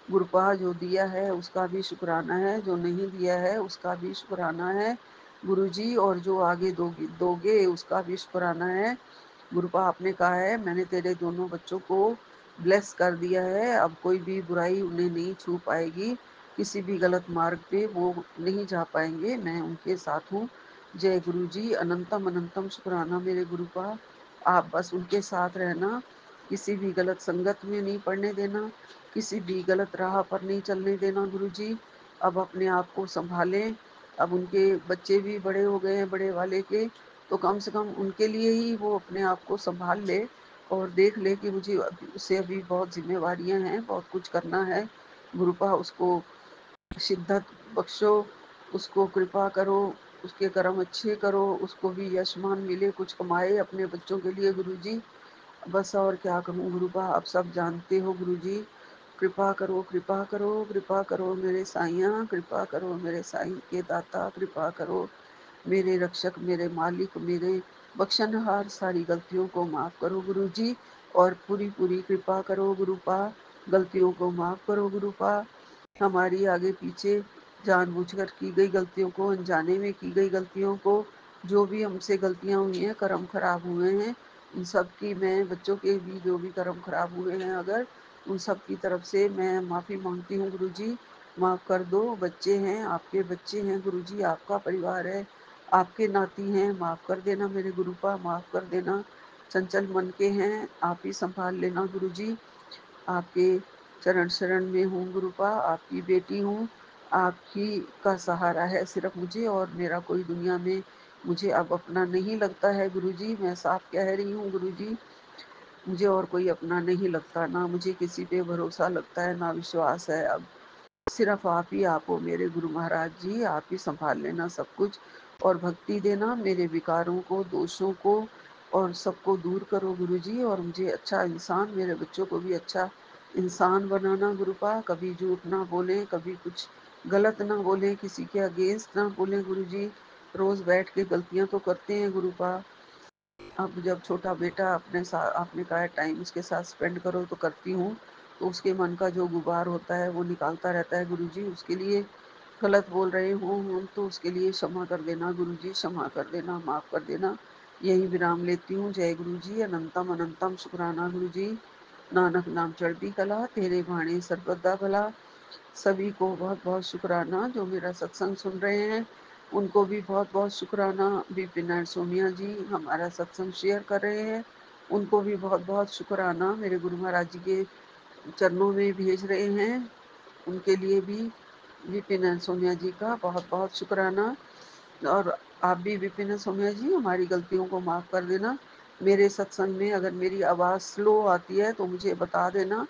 गुरुपा जो दिया है उसका भी शुक्राना है, जो नहीं दिया है उसका भी शुक्राना है गुरु जी। और जो आगे दोगे उसका भी शुक्राना है। गुरुपा आपने कहा है मैंने तेरे दोनों बच्चों को ब्लेस कर दिया है, अब कोई भी बुराई उन्हें नहीं छू पाएगी, किसी भी गलत मार्ग पे वो नहीं जा पाएंगे, मैं उनके साथ हूँ। जय गुरु जी। अनंतम अनंतम शुक्राना मेरे गुरुपा। आप बस उनके साथ रहना, किसी भी गलत संगत में नहीं पड़ने देना, किसी भी गलत राह पर नहीं चलने देना गुरु जी। अब अपने आप को संभालें। अब उनके बच्चे भी बड़े हो गए हैं, बड़े वाले के, तो कम से कम उनके लिए ही वो अपने आप को संभाल ले और देख ले कि मुझे उससे अभी बहुत जिम्मेवारियां हैं, बहुत कुछ करना है। गुरुपा उसको शिद्दत बख्शो, उसको कृपा करो, उसके कर्म अच्छे करो, उसको भी यशमान मिले, कुछ कमाए अपने बच्चों के लिए गुरुजी। बस और क्या कहूँ गुरुपा, आप सब जानते हो गुरुजी। कृपा करो, कृपा करो, कृपा करो मेरे साईं, कृपा करो मेरे साईं के दाता, कृपा करो मेरे रक्षक, मेरे मालिक, मेरे बख्शनहार। सारी गलतियों को माफ़ करो गुरुजी और पूरी पूरी कृपा करो गुरुपा। गलतियों को माफ़ करो गुरुपा। हमारी आगे पीछे जानबूझकर की गई गलतियों को, अनजाने में की गई गलतियों को, जो भी हमसे गलतियां हुई हैं, कर्म खराब हुए हैं, उन सब की, मैं बच्चों के भी जो भी कर्म खराब हुए हैं अगर, उन सब की तरफ से मैं माफ़ी मांगती हूँ गुरुजी। माफ़ कर दो, बच्चे हैं, आपके बच्चे हैं गुरुजी, आपका परिवार है, आपके नाती हैं, माफ़ कर देना मेरे गुरुपा, माफ़ कर देना। चंचल मन के हैं, आप ही संभाल लेना गुरुजी। आपके चरण शरण में हूँ गुरुपा, आपकी बेटी हूँ, आप ही का सहारा है सिर्फ मुझे, और मेरा कोई दुनिया में मुझे अब अपना नहीं लगता है गुरुजी। मैं साफ कह रही हूँ गुरुजी, मुझे और कोई अपना नहीं लगता, ना मुझे किसी पे भरोसा लगता है, ना विश्वास है अब। सिर्फ आप हो मेरे गुरु महाराज जी, आप ही संभाल लेना सब कुछ और भक्ति देना मेरे विकारों को, दोषों को और सबको दूर करो गुरुजी, और मुझे अच्छा इंसान, मेरे बच्चों को भी अच्छा इंसान बनाना गुरुपा। कभी झूठ ना बोले, कभी कुछ गलत ना बोले, किसी के अगेंस्ट ना बोले गुरुजी। रोज बैठ के गलतियां तो करते हैं गुरुपा। अब जब छोटा बेटा अपने साथ, आपने कहा है टाइम उसके साथ स्पेंड करो, तो करती हूँ, तो उसके मन का जो गुबार होता है वो निकालता रहता है गुरुजी। उसके लिए गलत बोल रहे हो हम, तो उसके लिए क्षमा कर देना गुरुजी, क्षमा कर देना, माफ़ कर देना। यही विराम लेती हूँ। जय गुरुजी। अनंतम अनंतम शुक्राना गुरुजी। नानक नाम चढ़ती कला, तेरे भाणे सर्वदा भला। सभी को बहुत बहुत शुक्राना जो मेरा सत्संग सुन रहे हैं, उनको भी बहुत बहुत शुक्राना। विपिन और सोनिया जी हमारा सत्संग शेयर कर रहे हैं, उनको भी बहुत बहुत शुक्राना। मेरे गुरु महाराज जी के चरणों में भेज रहे हैं, उनके लिए भी विपिन और सोनिया जी का बहुत बहुत शुक्राना। और आप भी विपिन और सोनिया जी हमारी गलतियों को माफ़ कर देना। मेरे सत्संग में अगर मेरी आवाज़ स्लो आती है तो मुझे बता देना,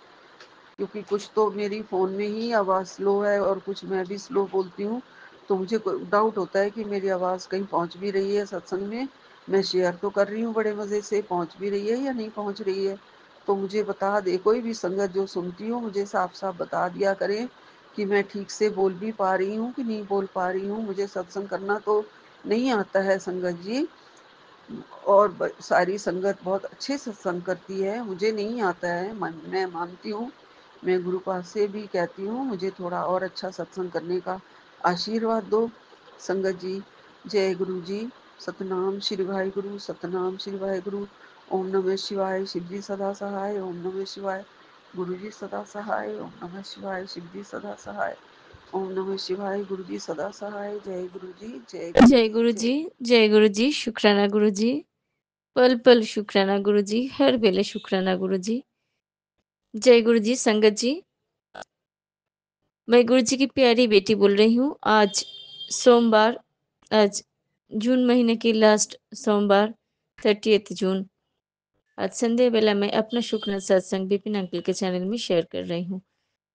क्योंकि कुछ तो मेरी फ़ोन में ही आवाज़ स्लो है और कुछ मैं भी स्लो बोलती हूँ, तो मुझे डाउट होता है कि मेरी आवाज़ कहीं पहुँच भी रही है सत्संग में। मैं शेयर तो कर रही हूँ बड़े मज़े से, पहुँच भी रही है या नहीं पहुँच रही है, तो मुझे बता दे। कोई भी संगत जो सुनती हो मुझे साफ साफ बता दिया करें कि मैं ठीक से बोल भी पा रही हूँ कि नहीं बोल पा रही हूँ। मुझे सत्संग करना तो नहीं आता है संगत जी, और सारी संगत बहुत अच्छे सत्संग करती है, मुझे नहीं आता है। मैं मानती हूँ, मैं गुरुपाद से भी कहती हूँ मुझे थोड़ा और अच्छा सत्संग करने का आशीर्वाद दो संगत जी। जय गुरु जी। सतनाम श्री वाहे गुरु, सतनाम श्री वाहे गुरु। ओम नमः शिवाय, शिव जी सदा सहाय। ओम नमः शिवाय, गुरु जी सदा सहाय। ओम नमः शिवाय, शिव जी सदा सहाय। ओम नमः शिवाय, गुरु जी सदा सहाय। जय गुरु जी, जय गुरु जय जी, गुरु जय। जी, जय गुरु जी, शुक्राना गुरु जी, पल पल शुक्राना गुरु जी, हर वेले शुक्राना गुरु जी। जय गुरु जी। संगत जी, मैं गुरु जी की प्यारी बेटी बोल रही हूँ। आज सोमवार, आज जून महीने की लास्ट सोमवार 30 जून, आज संध्या बेला मैं अपना शुक्राना सत्संग विपिन अंकल के चैनल में शेयर कर रही हूँ।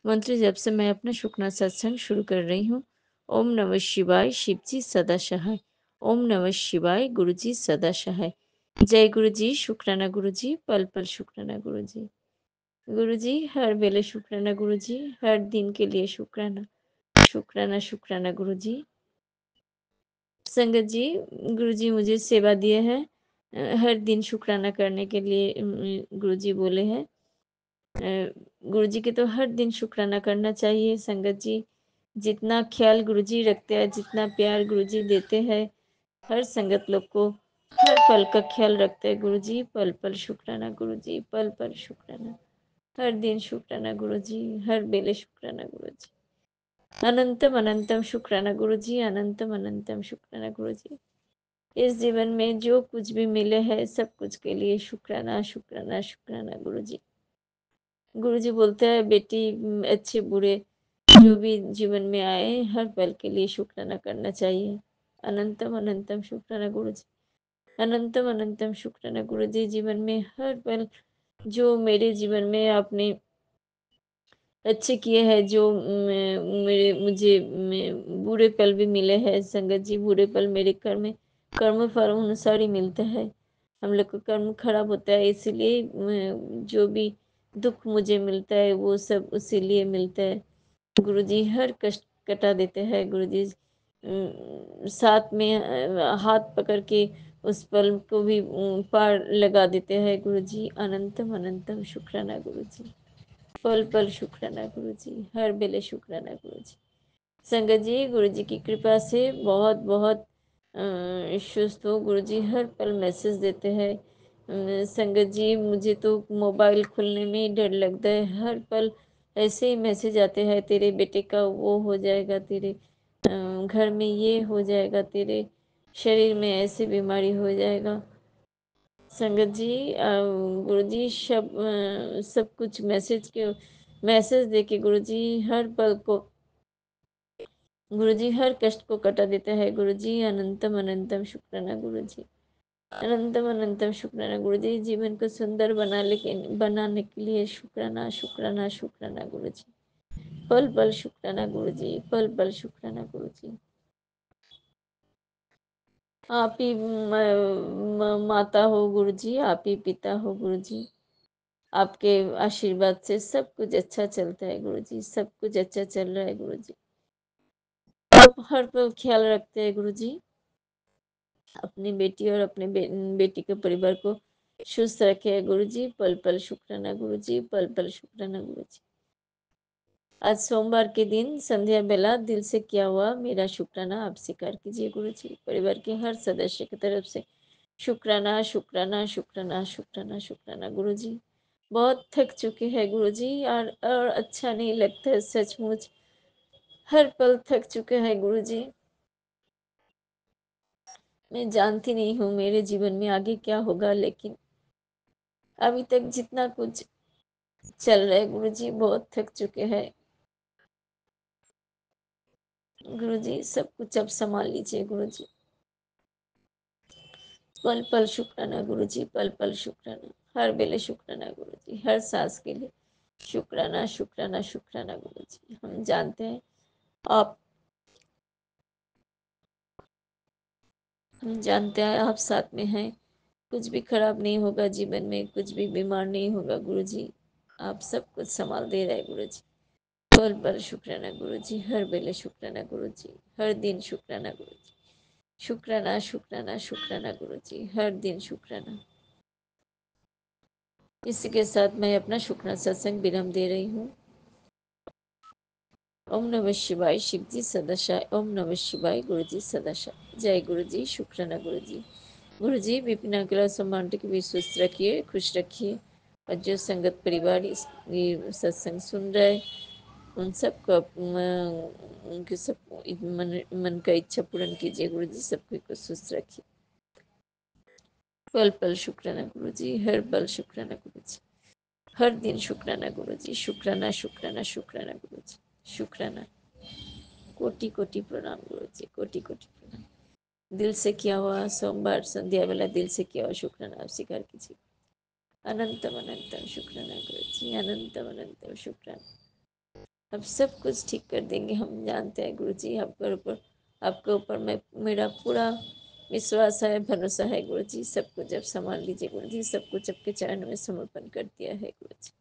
मंत्र जब से मैं अपना शुक्राना सत्संग शुरू कर रही हूँ। ओम नमः शिवाय, शिव जी सदा सहाय। ओम नमः शिवाय, गुरु जी सदा सहाय। जय गुरु जी, शुक्राना गुरु जी, पल पल शुक्राना गुरु जी। गुरु जी हर वेले शुक्राना गुरु जी, हर दिन के लिए शुक्राना, शुक्राना शुक्राना गुरु जी। संगत जी, गुरु जी मुझे सेवा दिए हैं, हर दिन शुक्राना करने के लिए गुरु जी बोले हैं। गुरु जी के तो हर दिन शुक्राना करना चाहिए संगत जी। जितना ख्याल गुरु जी रखते हैं, जितना प्यार गुरु जी देते हैं, हर संगत लोग को हर पल का ख्याल रखते हैं गुरु जी। पल पल शुक्राना गुरु जी, पल पल शुक्राना, हर दिन शुक्राना गुरु जी, हर बेले शुक्राना गुरु जी। अनंतम अनंतम शुक्राना गुरु जी, अनंतम अनंतम शुक्राना गुरु जी। इस जीवन में जो कुछ भी मिले है सब कुछ के लिए शुक्राना शुक्राना शुक्राना गुरु जी। गुरु जी बोलते हैं बेटी, अच्छे बुरे जो भी जीवन में आए हर पल के लिए शुक्राना करना चाहिए। अनंतम अनंतम शुक्राना गुरु जी, अनंतम अनंतम शुक्राना गुरु जी। जीवन में हर पल जो मेरे जीवन में आपने अच्छे किए हैं, जो मेरे मुझे बुरे पल भी मिले हैं संगत जी। बुरे पल मेरे कर्म फल अनुसार ही मिलते हैं। हम लोग का कर्म खराब होता है, इसीलिए जो भी दुख मुझे मिलता है वो सब उसीलिए मिलता है। गुरु जी हर कष्ट कटा देते हैं गुरु जी। साथ में हाथ पकड़ के उस पल को भी पार लगा देते हैं गुरु जी। अनंतम अनंतम शुक्राना गुरु जी, पल पल शुक्राना गुरु जी, हर बेले शुक्राना गुरु जी। संगत जी, गुरु जी की कृपा से बहुत बहुत सुस्त हूँ। गुरु जी हर पल मैसेज देते हैं। संगत जी, मुझे तो मोबाइल खोलने में ही डर लगता है। हर पल ऐसे ही मैसेज आते हैं, तेरे बेटे का वो हो जाएगा, तेरे घर में ये हो जाएगा, तेरे शरीर में ऐसी बीमारी हो जाएगा। संगत जी, गुरु जी सब कुछ मैसेज देके गुरु जी हर पल को, गुरु जी हर कष्ट को कटा देता है गुरु जी। अनंतम अनंतम शुक्राना गुरु जी, अनंतम अनंतम शुक्राना गुरु जी। जीवन को सुंदर बनाने के लिए शुक्राना शुक्राना शुक्राना गुरु जी। पल पल शुक्राना गुरु जी, पल पल शुक्राना गुरु जी। आप ही माता हो गुरुजी, आप ही पिता हो गुरुजी। आपके आशीर्वाद से सब कुछ अच्छा चलता है गुरुजी, सब कुछ अच्छा चल रहा है गुरुजी। आप हर पल ख्याल रखते हैं गुरुजी, अपनी बेटी और अपने बेटी के परिवार को सुस्त रखे गुरुजी। पल पल शुक्राना गुरुजी, पल पल शुक्राना गुरुजी। आज सोमवार के दिन संध्या बेला दिल से किया हुआ मेरा शुक्राना आप स्वीकार कीजिए गुरुजी। परिवार के हर सदस्य की तरफ से शुक्राना शुक्राना शुक्राना शुक्राना शुक्राना गुरुजी। बहुत थक चुके हैं गुरुजी और अच्छा नहीं लगता है सचमुच, हर पल थक चुके हैं गुरुजी। मैं जानती नहीं हूँ मेरे जीवन में आगे क्या होगा, लेकिन अभी तक जितना कुछ चल रहा है गुरुजी बहुत थक चुके हैं गुरुजी। सब कुछ अब संभाल लीजिए गुरुजी। पल पल शुक्राना गुरुजी, पल पल शुक्राना, हर बेले शुक्राना गुरुजी, हर सांस के लिए शुक्राना शुक्राना शुक्राना गुरुजी। हम जानते हैं आप हम जानते हैं आप साथ में हैं। कुछ भी खराब नहीं होगा जीवन में, कुछ भी बीमार नहीं होगा गुरुजी। आप सब कुछ संभाल दे रहे गुरुजी। पल पल शुक्राना गुरुजी, हर बेले शुक्राना गुरुजी, हर दिन शुक्राना गुरुजी। शुक्राना शुक्राना शुक्राना गुरुजी, हर दिन शुक्राना। इसी के साथ मैं अपना शुक्राना सत्संग विराम दे रही हूँ। ओम नमः शिवाय, शिव जी सदाशाय। ओम नमः शिवाय, गुरु जी सदाशाय। जय गुरु जी, शुक्राना गुरु जी। गुरु जी विपिन क्लास आंटी को भी स्वस्थ रखिए, खुश रखिए, और जो संगत परिवार ये सत्संग सुन रहे उन सबको उनके सब मन का इच्छा पूर्ण कीजिए गुरु जी। सबको को स्वस्थ रखिए। पल पल शुक्राना गुरु जी, हर पल शुक्राना गुरु जी, हर दिन शुक्राना गुरु जी। शुक्राना शुक्राना शुक्राना गुरु जी, शुक्राना। कोटि कोटि प्रणाम गुरु जी, कोटि कोटि प्रणाम। दिल से किया हुआ सोमवार संध्या वाला दिल से किया हुआ शुक्राना आप स्वीकार कीजिए। अनंतम अनंतम शुक्राना गुरु जी, अनंतम अनंतम शुक्राना। अब सब कुछ ठीक कर देंगे, हम जानते हैं गुरु जी। आपके ऊपर मैं मेरा पूरा विश्वास है, भरोसा है गुरु जी। सब कुछ अब संभाल लीजिए गुरु जी, सब कुछ आपके चरणों में समर्पण कर दिया है गुरु जी।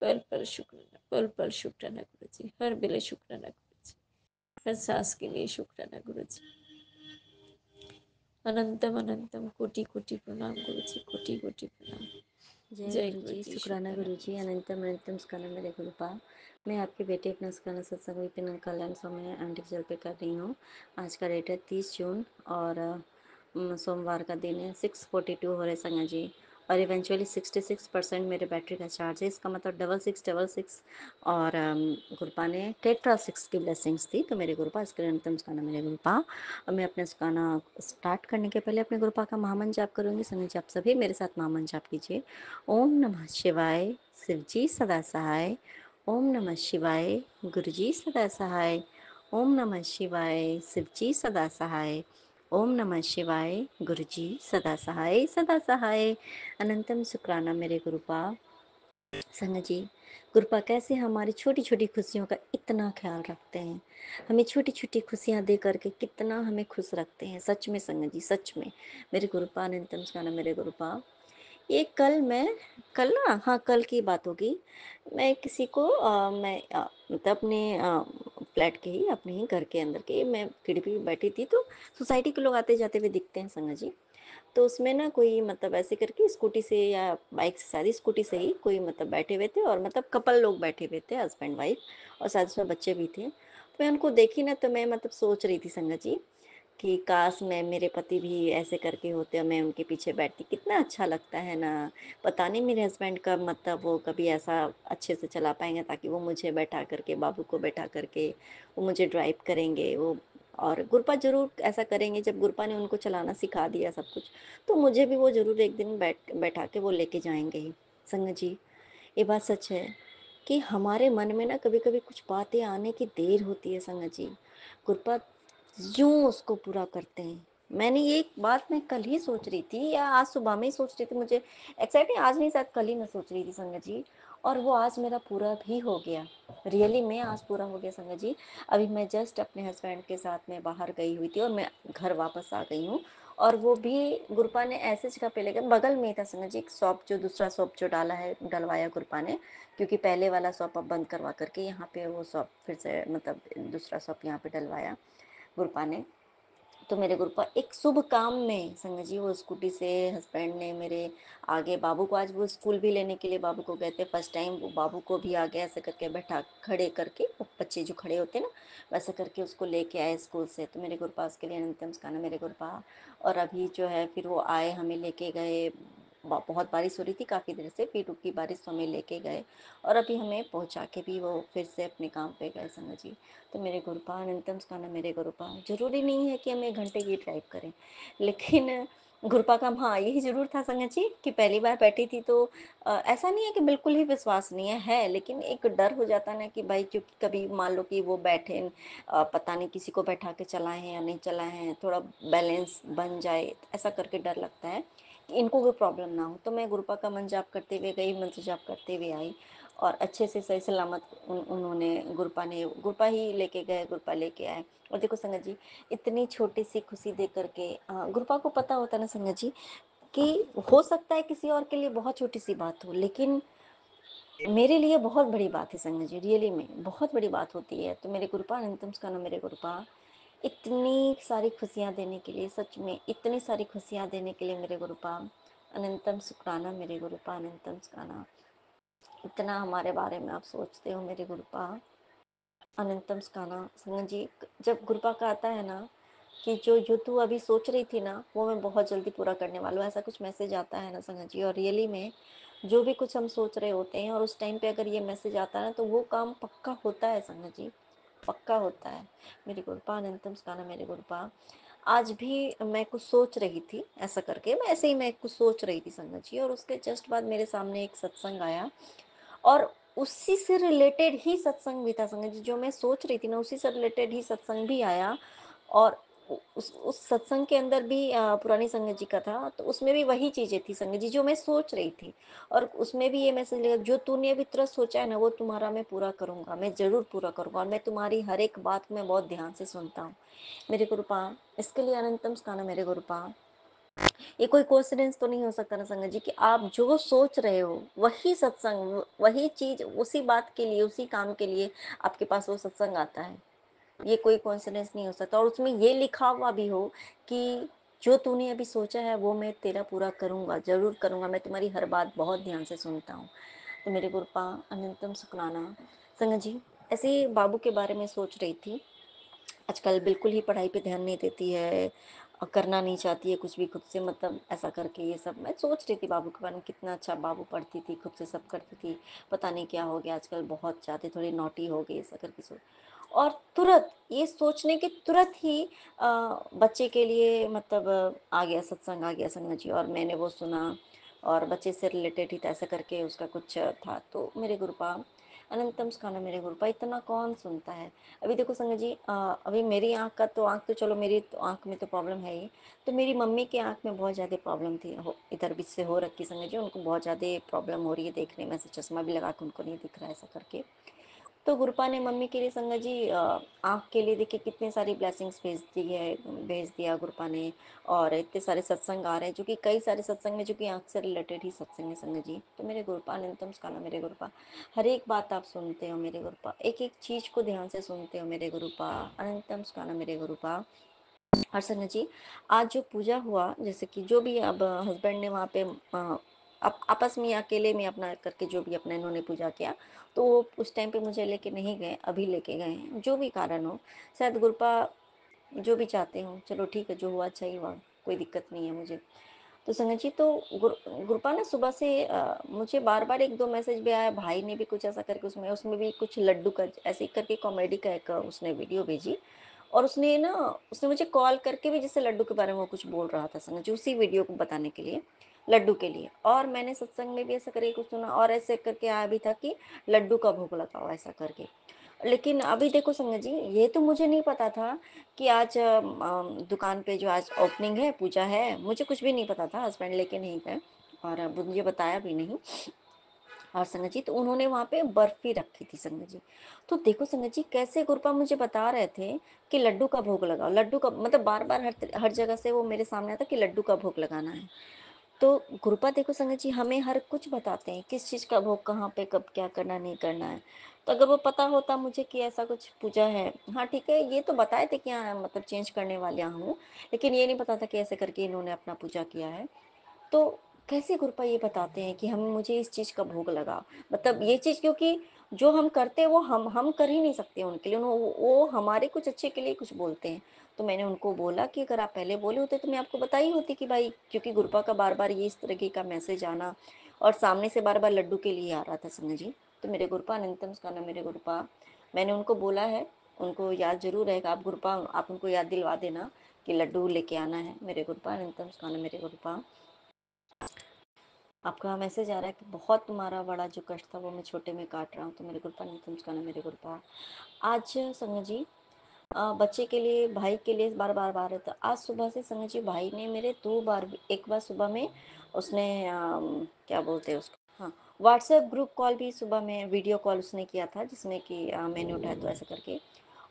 पल पल शुक्राना, पल पल शुक्राना गुरु जी, हर बेले शुक्राना गुरु जी, हर सांस के लिए शुक्राना गुरु जी। अनंतम अनंतम कोटि कोटि प्रणाम गुरु जी, कोटि कोटि प्रणाम। जय गुरु जी, शुक्राना गुरु जी, अनंतम अनंतम स्कंदम मेरे गुरुपा। मैं आपके बेटे अपना स्कंद सत्संग विपिन कल्याण स्वामी आंटी चल पे कर रही हूँ। आज का डेट है 30 जून और सोमवार का दिन है। 6:42 हो रहे संगा जी, और इवेंचुअली 66% मेरे बैटरी का चार्ज है। इसका मतलब 6666 और गुरुपा ने टेट्रा 6 की ब्लेसिंग्स थी। तो मेरे गुरुपा इसके अनंतम स्कंद मेरे गुरुपा। और मैं अपने स्काना स्टार्ट करने के पहले अपने गुरुपा का महामंत्र जाप करूँगी। संग जी आप सभी मेरे साथ महामंत्र जाप कीजिए। ओम नमः शिवाय, शिवजी सदा सहाय। ओम नमः शिवाय, गुरुजी सदा सहाय। ओम नमः शिवाय, शिवजी सदा सहाय। ओम नमः शिवाय, गुरुजी सदा सहाय सदा सहाय। अनंतम शुक्राना मेरे गुरुपा। संगत जी, गुरुपा कैसे हमारी छोटी छोटी खुशियों का इतना ख्याल रखते हैं, हमें छोटी छोटी खुशियाँ दे करके कितना हमें खुश रखते हैं। सच में संगत जी, सच में मेरे गुरुपा। अनंतम शुक्राना मेरे गुरुपा। ये कल ना, हाँ कल की बात होगी। मैं किसी को मैं मतलब अपने फ्लैट के ही, अपने ही घर के अंदर के मैं खिड़की पे बैठी थी, तो सोसाइटी के लोग आते जाते हुए दिखते हैं संगत जी। तो उसमें ना कोई मतलब ऐसे करके स्कूटी से या बाइक से, शायद स्कूटी से ही कोई मतलब बैठे हुए थे, और मतलब कपल लोग बैठे हुए थे, हस्बैंड वाइफ, और शायद उसमें बच्चे भी थे। तो मैं उनको देखी ना, तो मैं मतलब सोच रही थी संगत जी कि काश मैं, मेरे पति भी ऐसे करके होते और मैं उनके पीछे बैठती, कितना अच्छा लगता है ना। पता नहीं मेरे हस्बैंड का मतलब वो कभी ऐसा अच्छे से चला पाएंगे, ताकि वो मुझे बैठा करके, बाबू को बैठा करके वो मुझे ड्राइव करेंगे वो। और गुरपा ज़रूर ऐसा करेंगे, जब गुरपा ने उनको चलाना सिखा दिया सब कुछ, तो मुझे भी वो ज़रूर एक दिन बैठा के वो लेके जाएंगे ही। संगत जी, ये बात सच है कि हमारे मन में ना कभी कभी कुछ बातें आने की देर होती है संगत जी। गुरपा यूं उसको पूरा करते हैं। मैंने ये एक बात मैं कल ही सोच रही थी, या आज सुबह में ही सोच रही थी, मुझे एक्साइटिंग आज नहीं, शायद कल ही मैं सोच रही थी संगत जी। और वो आज मेरा पूरा भी हो गया, रियली में आज पूरा हो गया संगत जी। अभी मैं जस्ट अपने हस्बैंड के साथ में बाहर गई हुई थी और मैं घर वापस आ गई हूँ। और वो भी गुरपा ने ऐसे जगह पे ले गए, बगल में ही था संगत जी एक शॉप, जो दूसरा शॉप जो डाला है, डलवाया गुरपा ने, क्योंकि पहले वाला शॉप अब बंद करवा करके यहाँ पे वो शॉप फिर से मतलब दूसरा शॉप यहाँ पे डलवाया गुरपा ने। तो मेरे गुरपा एक शुभ काम में संगत जी वो स्कूटी से हस्बैंड ने मेरे आगे, बाबू को आज वो स्कूल भी लेने के लिए बाबू को गए थे, फर्स्ट टाइम वो बाबू को भी आगे ऐसे करके बैठा, खड़े करके, वो बच्चे जो खड़े होते हैं ना वैसे करके उसको लेके आए स्कूल से। तो मेरे गुरपा उसके लिए अनंतम स्काना मेरे गुरपा। और अभी जो है फिर वो आए, हमें लेके गए, बहुत बारिश हो रही थी काफ़ी देर से, फिर रुकी बारिश तो हमें लेके गए और अभी हमें पहुंचा के भी वो फिर से अपने काम पे गए संगत जी। तो मेरे गुरपा अनंतम स्काना मेरे गुरपा। जरूरी नहीं है कि हम 1 घंटे की ड्राइव करें, लेकिन गुरपा का हाँ यही जरूर था संगत जी कि पहली बार बैठी थी तो ऐसा नहीं है कि बिल्कुल ही विश्वास नहीं है, लेकिन एक डर हो जाता ना कि भाई क्योंकि कभी मान लो कि वो बैठे, पता नहीं किसी को बैठा के चलाए हैं या नहीं चलाए हैं, थोड़ा बैलेंस बन जाए, ऐसा करके डर लगता है कि इनको कोई प्रॉब्लम ना हो। तो मैं गुरपा का मन जाप करते हुए गई, मंत्र जाप करते हुए आई और अच्छे से सही सलामत उन्होंने गुरपा ही लेके गए, गुरपा लेके आए। और देखो संगत जी इतनी छोटी सी खुशी दे करके, गुरपा को पता होता ना संगत जी कि हो सकता है किसी और के लिए बहुत छोटी सी बात हो, लेकिन मेरे लिए बहुत बड़ी बात है संगत जी, रियली में बहुत बड़ी बात होती है। तो मेरे गुरपा अनंतम का नाम मेरे गुरपा, इतनी सारी खुशियाँ देने के लिए, सच में इतनी सारी खुशियाँ देने के लिए मेरे गुरपा अनंतम शुक्राना मेरे गुरपा अनंतम शुक्राना। इतना हमारे बारे में आप सोचते हो मेरे गुरपा अनंतम शुक्राना। संगत जी जब गुरपा का आता है ना कि जो जो तू अभी सोच रही थी ना वो मैं बहुत जल्दी पूरा करने वाला हूँ, ऐसा कुछ मैसेज आता है ना संगत जी, और रियली में जो भी कुछ हम सोच रहे होते हैं और उस टाइम पे अगर ये मैसेज आता है ना तो वो काम पक्का होता है संगत जी, पक्का होता है। मेरी गुरपा अनंतम स्काना मेरे गुरपा। आज भी मैं कुछ सोच रही थी ऐसा करके, मैं ऐसे ही मैं कुछ सोच रही थी संगत जी, और उसके जस्ट बाद मेरे सामने एक सत्संग आया और उसी से रिलेटेड ही सत्संग भी था संगत जी, जो मैं सोच रही थी ना उसी से रिलेटेड ही सत्संग भी आया। और उस सत्संग के अंदर भी पुरानी संगत जी का था, तो उसमें भी वही चीजें थी संगत जी जो मैं सोच रही थी। और उसमें भी ये मैसेज लगा, जो तूने अभी तुरंत सोचा है ना वो तुम्हारा मैं पूरा करूंगा, मैं जरूर पूरा करूंगा, और मैं तुम्हारी हर एक बात में बहुत ध्यान से सुनता हूँ मेरे गुरुपा। इसके लिए अनंतम स्काना मेरे गुरुपा। ये कोई कोइंसिडेंस तो नहीं हो सकता ना संगत जी कि आप जो सोच रहे हो वही सत्संग, वही चीज, उसी बात के लिए, उसी काम के लिए आपके पास वो सत्संग आता है। ये कोई कोइंसिडेंस नहीं हो सकता। और उसमें ये लिखा हुआ भी हो कि जो तूने अभी सोचा है वो मैं तेरा पूरा करूंगा, जरूर करूंगा, मैं तुम्हारी हर बात बहुत ध्यान से सुनता हूँ। तो मेरे गुरुपा अनंतम शुक्राना। संगत जी ऐसे ही बाबू के बारे में सोच रही थी, आजकल बिल्कुल ही पढ़ाई पे ध्यान नहीं देती है और करना नहीं चाहती है कुछ भी खुद से, मतलब ऐसा करके ये सब मैं सोच रही थी बाबू के बारे में, कितना अच्छा बाबू पढ़ती थी, खुद से सब करती थी, पता नहीं क्या हो गया आजकल, बहुत ज़्यादा थोड़ी नॉटी हो गई ऐसा करके सोच। और तुरंत ये सोचने के तुरंत ही बच्चे के लिए मतलब आ गया सत्संग, आ गया संगत जी, और मैंने वो सुना और बच्चे से रिलेटेड ही था ऐसा करके उसका कुछ था। तो मेरे गुरुपा अनंतम स्काना मेरे गुरुपा, इतना कौन सुनता है। अभी देखो संगत जी अभी मेरी आँख का तो, आँख तो चलो मेरी तो आँख में तो प्रॉब्लम है ही, तो मेरी मम्मी की आँख में बहुत ज़्यादा प्रॉब्लम थी, इधर बीच से हो रखी संगत जी, उनको बहुत ज़्यादा प्रॉब्लम हो रही है देखने में, से चश्मा भी लगा के उनको नहीं दिख रहा है ऐसा करके। तो गुरुपा ने मम्मी के लिए संगत जी आँख के लिए देखिए कितनी सारी ब्लेसिंग्स भेज दी है, भेज दिया गुरुपा ने। और इतने सारे सत्संग आ रहे हैं जो कि कई सारे सत्संग में जो कि आँख से रिलेटेड ही सत्संग है संगत जी। तो मेरे गुरुपा अनंतम स्काला मेरे गुरुपा, हर एक बात आप सुनते हो मेरे गुरुपा, एक एक चीज़ को ध्यान से सुनते हो मेरे गुरुपा अनंतम स्काला मेरे गुरुपा। और संगत जी आज जो पूजा हुआ, जैसे कि जो भी अब हस्बैंड ने वहाँ पे आपस में अकेले में अपना करके जो भी अपना इन्होंने पूजा किया, तो वो उस टाइम पे मुझे लेके नहीं गए, अभी लेके गए हैं, जो भी कारण हो, शायद गुरुपा जो भी चाहते हो, चलो ठीक है, जो हुआ अच्छा ही हुआ, कोई दिक्कत नहीं है मुझे। तो संगत जी तो गुरुपा ने सुबह से मुझे बार बार एक दो मैसेज भी आया, भाई ने भी कुछ ऐसा करके उसमें उसमें भी कुछ लड्डू का ऐसे ही करके कॉमेडी का एक उसने वीडियो भेजी, और उसने मुझे कॉल करके भी जैसे लड्डू के बारे में वो कुछ बोल रहा था संगत जी, उसी वीडियो को बताने के लिए, लड्डू के लिए। और मैंने सत्संग में भी ऐसा करके कुछ सुना और ऐसे करके आया भी था कि लड्डू का भोग लगाओ ऐसा करके। लेकिन अभी देखो संगत जी ये तो मुझे नहीं पता था कि आज दुकान पे जो आज ओपनिंग है, पूजा है, मुझे कुछ भी नहीं पता था, हस्बैंड लेके नहीं गए और मुझे बताया भी नहीं। और संगत जी तो उन्होंने वहाँ पे बर्फी रखी थी संगत जी। तो देखो संगत जी कैसे गुरुपा मुझे बता रहे थे कि लड्डू का भोग लगाओ, लड्डू का मतलब बार-बार हर जगह से वो मेरे सामने आता कि लड्डू का भोग लगाना है। तो गुरुपा देखो संगत जी हमें हर कुछ बताते हैं, किस चीज़ का भोग कहाँ पे कब क्या करना नहीं करना है। तो अगर वो पता होता मुझे कि ऐसा कुछ पूजा है, हाँ ठीक है, ये तो बताए थे कि हाँ मतलब चेंज करने वाले यहाँ हूँ, लेकिन ये नहीं पता था कि ऐसे करके इन्होंने अपना पूजा किया है। तो कैसे गुरुपा ये बताते हैं कि हम मुझे इस चीज़ का भोग लगा, मतलब ये चीज़ क्योंकि जो हम करते हैं वो हम कर ही नहीं सकते उनके लिए, वो हमारे कुछ अच्छे के लिए कुछ बोलते हैं। तो मैंने उनको बोला कि अगर आप पहले बोले होते तो मैं आपको बताई होती कि भाई, क्योंकि गुरुपा का बार-बार ये इस तरीके का मैसेज आना और सामने से बार-बार लड्डू के लिए आ रहा था संजय जी। तो मेरे गुरुपा अनंतम स्कंदम मेरे गुरुपा, मैंने उनको बोला है, उनको याद ज़रूर है कि आप गुरुपा आप उनको याद दिलवा देना कि लड्डू लेके आना है मेरे गुरुपा अनंतम स्कंदम मेरे गुरुपा। आपका मैसेज आ रहा है कि बहुत तुम्हारा बड़ा जो कष्ट था वो मैं छोटे में काट रहा हूँ, तो मेरे गुरुपा नहीं तुम उसका मेरे गुरुपा। आज संगत जी बच्चे के लिए भाई के लिए बार बार बार तो आज सुबह से संगत जी भाई ने मेरे 2 बार, एक बार सुबह में उसने क्या बोलते हैं उसको, हाँ व्हाट्सएप ग्रुप कॉल भी सुबह में वीडियो कॉल उसने किया था जिसमें कि मैंने उठाया तो ऐसे करके,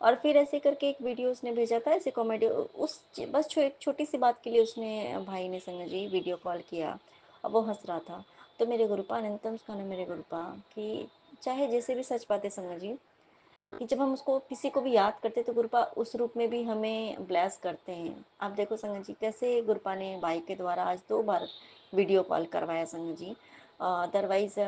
और फिर ऐसे करके एक वीडियो उसने भेजा था ऐसे कॉमेडी उस बस एक छोटी सी बात के लिए उसने भाई ने संगत जी वीडियो कॉल किया और वो हंस रहा था। तो मेरे गुरुपा अनंतम उसका ना मेरे गुरुपा कि चाहे जैसे भी सच बातें संगत जी कि जब हम उसको किसी को भी याद करते तो गुरुपा उस रूप में भी हमें ब्लेस करते हैं। आप देखो संगत जी कैसे गुरुपा ने भाई के द्वारा आज 2 बार वीडियो कॉल करवाया संगत जी, अदरवाइज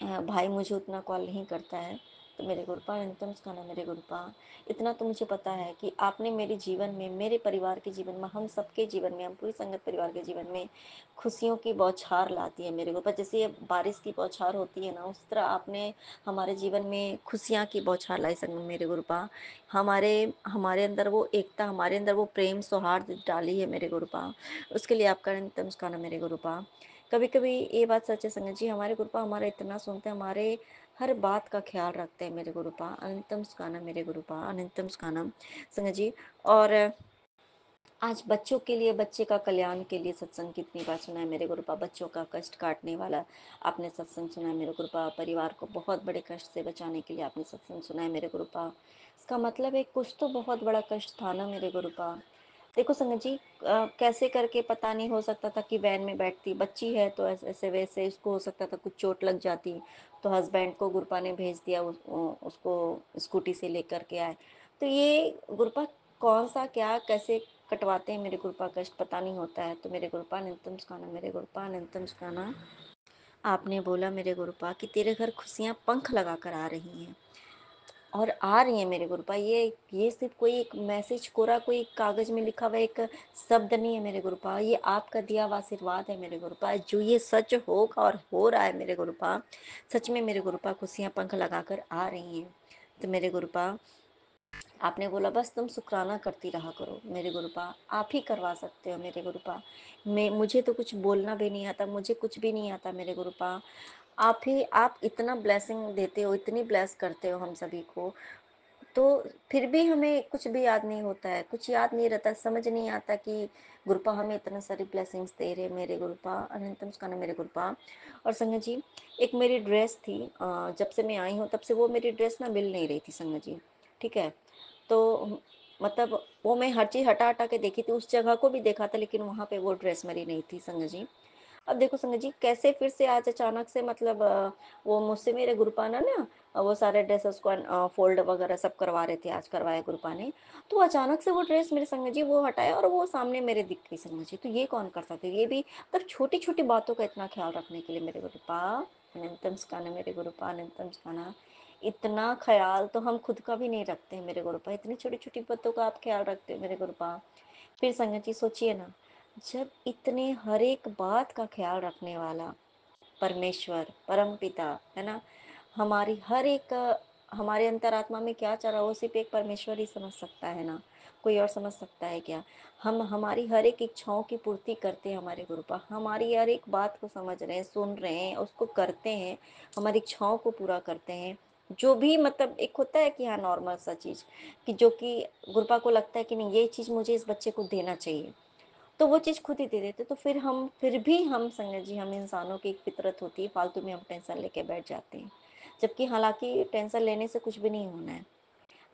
भाई मुझे उतना कॉल नहीं करता है। तो मेरे गुरुपा अनंतम उसका नाम मेरे गुरुपा, इतना तो मुझे पता है कि आपने मेरे जीवन में, मेरे परिवार के जीवन में, हम सबके जीवन में, हम पूरी संगत परिवार के जीवन में खुशियों की बौछार लाती है मेरे गुरुपा। जैसे ये बारिश की बौछार होती है ना, उस तरह आपने हमारे जीवन में खुशियाँ की बौछार लाई संगत मेरे गुरुपा। हमारे हमारे अंदर वो एकता, हमारे अंदर वो प्रेम सौहार्द डाली है मेरे गुरुपा, उसके लिए आपका अनंतम उसका नाम मेरे गुरुपा। कभी कभी ये बात सच है संगत जी, हमारे गुरुपा हमारा इतना सुनते हैं, हमारे हर बात का ख्याल रखते हैं मेरे गुरुपा अनंतम सुखाना मेरे गुरुपा अनंतम सुखाना संगत जी। और आज बच्चों के लिए, बच्चे का कल्याण के लिए सत्संग कितनी बार सुना है मेरे गुरुपा, बच्चों का कष्ट काटने वाला आपने सत्संग सुना है मेरे गुरुपा, परिवार को बहुत बड़े कष्ट से बचाने के लिए आपने सत्संग सुना है मेरे गुरुपा। इसका मतलब है कुछ तो बहुत बड़ा कष्ट था ना मेरे गुरुपा। देखो संगत जी कैसे करके पता नहीं, हो सकता था कि वैन में बैठती बच्ची है तो ऐसे वैसे उसको हो सकता था कुछ चोट लग जाती, तो हस्बैंड को गुरुपा ने भेज दिया उसको स्कूटी से लेकर के आए। तो ये गुरुपा कौन सा क्या कैसे कटवाते हैं मेरे गुरुपा कष्ट पता नहीं होता है। तो मेरे गुरुपा अनंतम सुखाना मेरे गुरुपा अनंतम सुखाना, आपने बोला मेरे गुरुपा कि तेरे घर खुशियाँ पंख लगा कर आ रही हैं और आ रही हैं मेरे गुरुपा। ये सिर्फ कोई एक मैसेज कोरा कोई कागज में लिखा हुआ एक शब्द नहीं है मेरे गुरुपा, ये आपका दिया हुआ आशीर्वाद है मेरे गुरुपा, जो ये सच होगा और हो रहा है मेरे गुरुपा। सच में मेरे गुरुपा खुशियाँ पंख लगाकर आ रही हैं। तो मेरे गुरुपा आपने बोला बस तुम शुक्राना करती रहा करो मेरे गुरुपा, आप ही करवा सकते हो मेरे गुरुपा। मैं मुझे तो कुछ बोलना भी नहीं आता, मुझे कुछ भी नहीं आता मेरे गुरुपा। आप ही, आप इतना ब्लेसिंग देते हो, इतनी ब्लेस करते हो हम सभी को, तो फिर भी हमें कुछ भी याद नहीं होता है, कुछ याद नहीं रहता, समझ नहीं आता कि गुरुपा हमें इतना सारी ब्लेसिंग्स दे रहे मेरे गुरुपा अनंतम उसका नाम मेरे गुरुपा। और संगत जी एक मेरी ड्रेस थी, जब से मैं आई हूँ तब से वो मेरी ड्रेस ना मिल नहीं रही थी संगत जी, ठीक है। तो मतलब वो मैं हर चीज़ हटा हटा के देखी थी, उस जगह को भी देखा था लेकिन वहाँ पे वो ड्रेस मेरी नहीं थी संगत जी। अब देखो संगत जी कैसे फिर से आज अचानक से मतलब वो मुझसे मेरे गुरुपा ने ना वो सारे ड्रेसेस को फोल्ड वगैरह सब करवा रहे थे, आज करवाया गुरुपा ने। तो अचानक से वो ड्रेस मेरे संगत जी वो हटाया और वो सामने मेरे दिख गई संगत जी। तो ये कौन कर सकते, ये भी मतलब छोटी छोटी बातों का इतना ख्याल रखने के लिए मेरे गुरुपा अनंतम स्काना मेरे गुरुपा अनंतम स्काना, इतना ख्याल तो हम खुद का भी नहीं रखते हैं मेरे गुरुपा, इतनी छोटी छोटी बातों का आप ख्याल रखते हो मेरे गुरुपा। फिर संगत जी सोचिए ना, जब इतने हर एक बात का ख्याल रखने वाला परमेश्वर परम पिता है ना, हमारी हर एक हमारे अंतरात्मा में क्या चल रहा है वो सिर्फ एक परमेश्वर ही समझ सकता है ना, कोई और समझ सकता है क्या। हम हमारी हर एक इच्छाओं की पूर्ति करते हैं हमारे गुरुपा, हमारी हर एक बात को समझ रहे हैं, सुन रहे हैं, उसको करते हैं, हमारी इच्छाओं को पूरा करते हैं। जो भी मतलब एक होता है कि हाँ नॉर्मल सा चीज़ कि जो कि गुरुपा को लगता है कि नहीं ये चीज़ मुझे इस बच्चे को देना चाहिए, तो वो चीज़ खुद ही दे देते। तो फिर भी हम संगत जी, हम इंसानों की एक फितरत होती है, फालतू में हम टेंशन लेके बैठ जाते हैं, जबकि हालांकि टेंशन लेने से कुछ भी नहीं होना है।